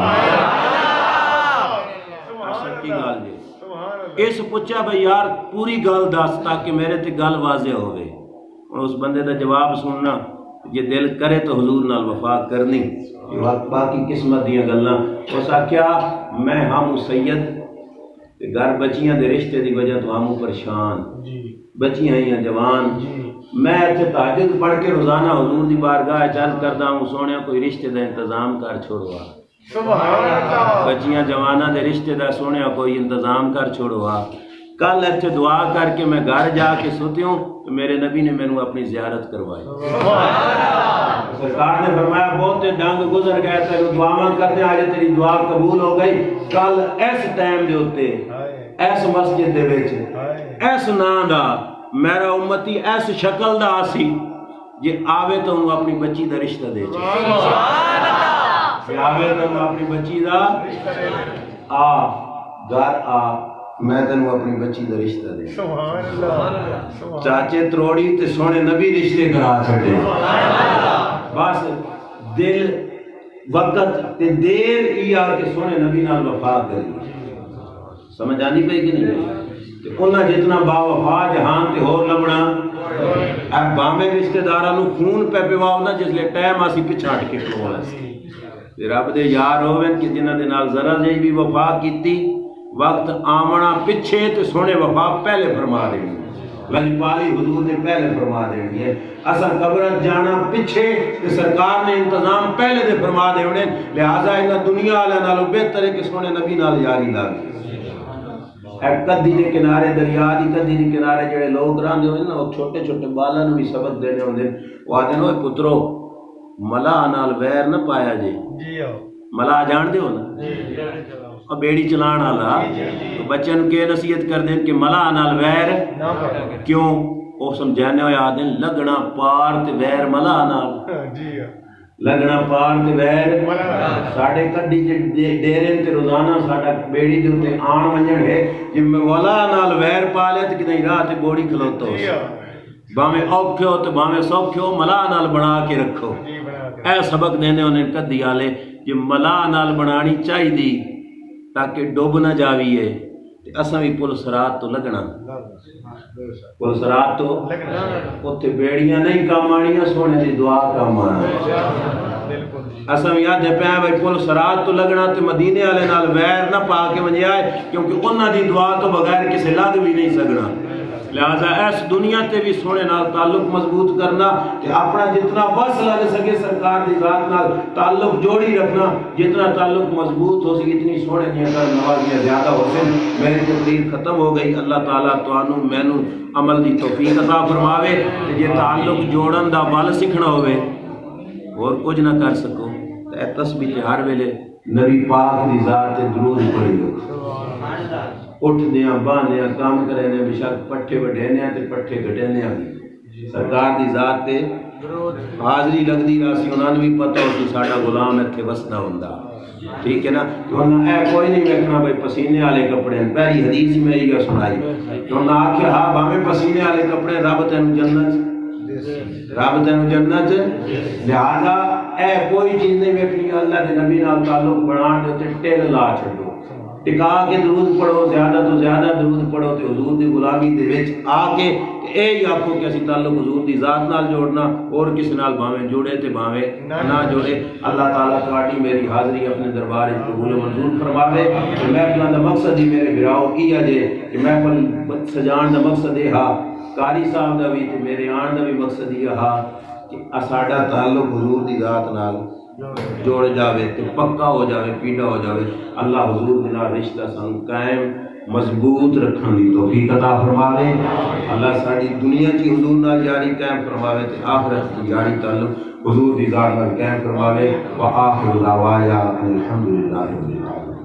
سچی گل جی، اس پوچھا بھئی یار پوری گل دس تاکہ میرے تے گل واضح ہوئے۔ اور اس بندے دا جواب سننا، یہ دل کرے تو حضور نال وفا کرنی، باقی قسمت دیاں گلاں۔ اس آکھیا میں ہم سید گھر بچیاں دے رشتے دی وجہ تو ہم پریشان، بچیاں ہیں جوان، میں اتنے تہجد پڑھ کے روزانہ حضور دی بارگاہ عرض کردا ہوں سونے کوئی رشتے دا انتظام کر چھوڑوا، بچیاں جواناں دے رشتے دا سونے کوئی انتظام کر چھوڑوا۔ کل اتنے دعا کر کے میں گھر جا کے سوتی ہوں تو میرے نبی نے مینوں اپنی زیارت کروائی۔ سرکار نے فرمایا بہت ڈنگ گزر گئے تیرے دعاواں کرتے آج تیری دعا قبول ہو گئی۔ کل اس ٹائم دے ہوتے اس مسجد دے وچ اس نام دا میرا امتی اس شکل دا آسی جے آوے تو انہوں اپنی بچی دا رشتہ دے جے، آوے تو انہوں اپنی بچی دا آ گھر آ میں تینوں اپنی بچی دا رشتہ دے۔ چاچے تروڑی تے سونے نبی رشتے کرا چھڑے، بس دل وقت تے دیر یا کہ سونے نبی نال وفا کری۔ سمجھ آنی پئی کہ نہیں؟ کہ انہاں جتنا با وفا جہان تے ہور لبنا، اب باویں رشتے داراں نو خون پہ پیواؤ نا جس لئے ٹائم آسی پچھا ہٹ کے کھلوانا سی۔ رب دے یار ہوئے کہ جنہاں دے نال ذرا جہی بھی وفا کیتی، وقت آمنا پچھے تو سونے وفا پہلے فرما دیں گے، لجی پالی حضور نے پہلے فرما دیں گے۔ اصل قبرت جانا پچھے تو سرکار نے انتظام پہلے دے فرما دیں گے، لہذا انہا دنیا علیہ نالو بہتر ہے کہ سونے نبی نال یاری لاگے۔ ایک کدی نے کنارے دریا دی کدی نے کنارے جڑے لوگ راندے ہوئے نا وہ چھوٹے چھوٹے بالاں نو بھی سبق دینے ہوندے، وہ آدھے نو پترو ملا نال ویر نہ پایا جے، ملا جان دے ہو نا اور بیڑی چلان آلا تو بچے نو کے نصیحت کر دیں کہ ملا نال ویر کیوں وہ سمجھانے ہوئے آدھیں لگنا پار تے ویر ملا نال، لگنا پار تے ویر ساڑھے کڈی ڈیرے تے روزانہ ساڑھا بیڑی دے ہوتے آن منجن ہے جب میں ملا نال ویر پا لیا تو کتنی راہ تے بوڑی کھلوتا ہو، باہمیں اوکھے ہو تو باہمیں سوکھے ہو ملا نال بنا کے رکھو۔ اے سبق دینے انہیں کدی آلے جب ملا نال بنانی چاہی دی تاکہ ڈوب نہ جاویے، اساں بھی پل سرات تو لگنا، پل سرات تو اتھے بیڑیاں نہیں کام آنیاں سونے دی دعا کام آنا۔ اساں بھی یاد ہے پہ بھائی پل سرات تو لگنا تے مدینے والے نال ویر نہ پا کے ونجے آئے کیونکہ انہاں دی دعا تو بغیر کسے لگ بھی نہیں سکنا۔ لہذا اس دنیا تے بھی سونے نال تعلق مضبوط کرنا کہ اپنا جتنا بس لگ سکے سرکار دی ذات نال تعلق جوڑی رکھنا، جتنا تعلق مضبوط ہو سکے اتنی سونے دیا کر نوازیاں زیادہ ہو سکے۔ میری تقریر ختم ہو گئی، اللہ تعالیٰ توانو مینو عمل دی توفیق عطا فرماوے کہ یہ تعلق جوڑن دا بل سکھنا ہوئے اور کچھ نہ کر سکو اے تسبیح ہر ویلے نبی پاک دی ذات درود پڑھی ہو، اٹھ دیاں باندیاں کام کرے نے بشک پٹھے وڈھینے تے پٹھے گھٹینے بھی سرکار دی ذات تے حاضری لگ دی راسی انہاں بھی پتہ ہو کہ ساڑا غلام اتھے وسنا ہوندا، ٹھیک ہے نا؟ تو انہاں اے کوئی نہیں ویکھنا بھائی پسینے والے کپڑے پہلی حدیث میں یہ سنائی تو انہاں آکھیا ہاں باویں پسینے والے کپڑے رب تینوں جنت، رب تینوں جنت، لہذا اے کوئی چیز نہیں ویکھنی اللہ دے نبی نال تعلق بنان دے تے ٹل لا چھڈو، ٹکا کے درود پڑھو، زیادہ تو زیادہ درود پڑھو تے حضور دی غلامی دے وچ آ کے اے ہی آکھو کہ اسی تعلق حضور دی ذات نال جوڑنا اور کس نال بھاویں جوڑے تے بھاویں نہ جوڑے۔ اللہ تعالیٰ تواڈی میری حاضری اپنے دربار وچ قبول و منظور فرماوے۔ محفلاں دا مقصد ہی میرے بھراؤ کیا جے کہ محفل سجان دا مقصد یہ ہا، قاری صاحب دا بھی تے میرے آن دا بھی مقصد یہ ہا کہ ساڈا تعلق حضور دی ذات نال جوڑ جاوے تے پکا ہو جاوے، پیڑا ہو جاوے۔ اللہ حضور دے نال رشتہ سن قائم مضبوط رکھن دی توفیق عطا فرماوے۔ اللہ ساری دنیا کی حضور نال یاری قائم فرماوے تے آخرت کی یاری تعلق حضور دی ذات نال قائم فرماوے۔ وآخر دعوانا الحمدللہ رب العالمین۔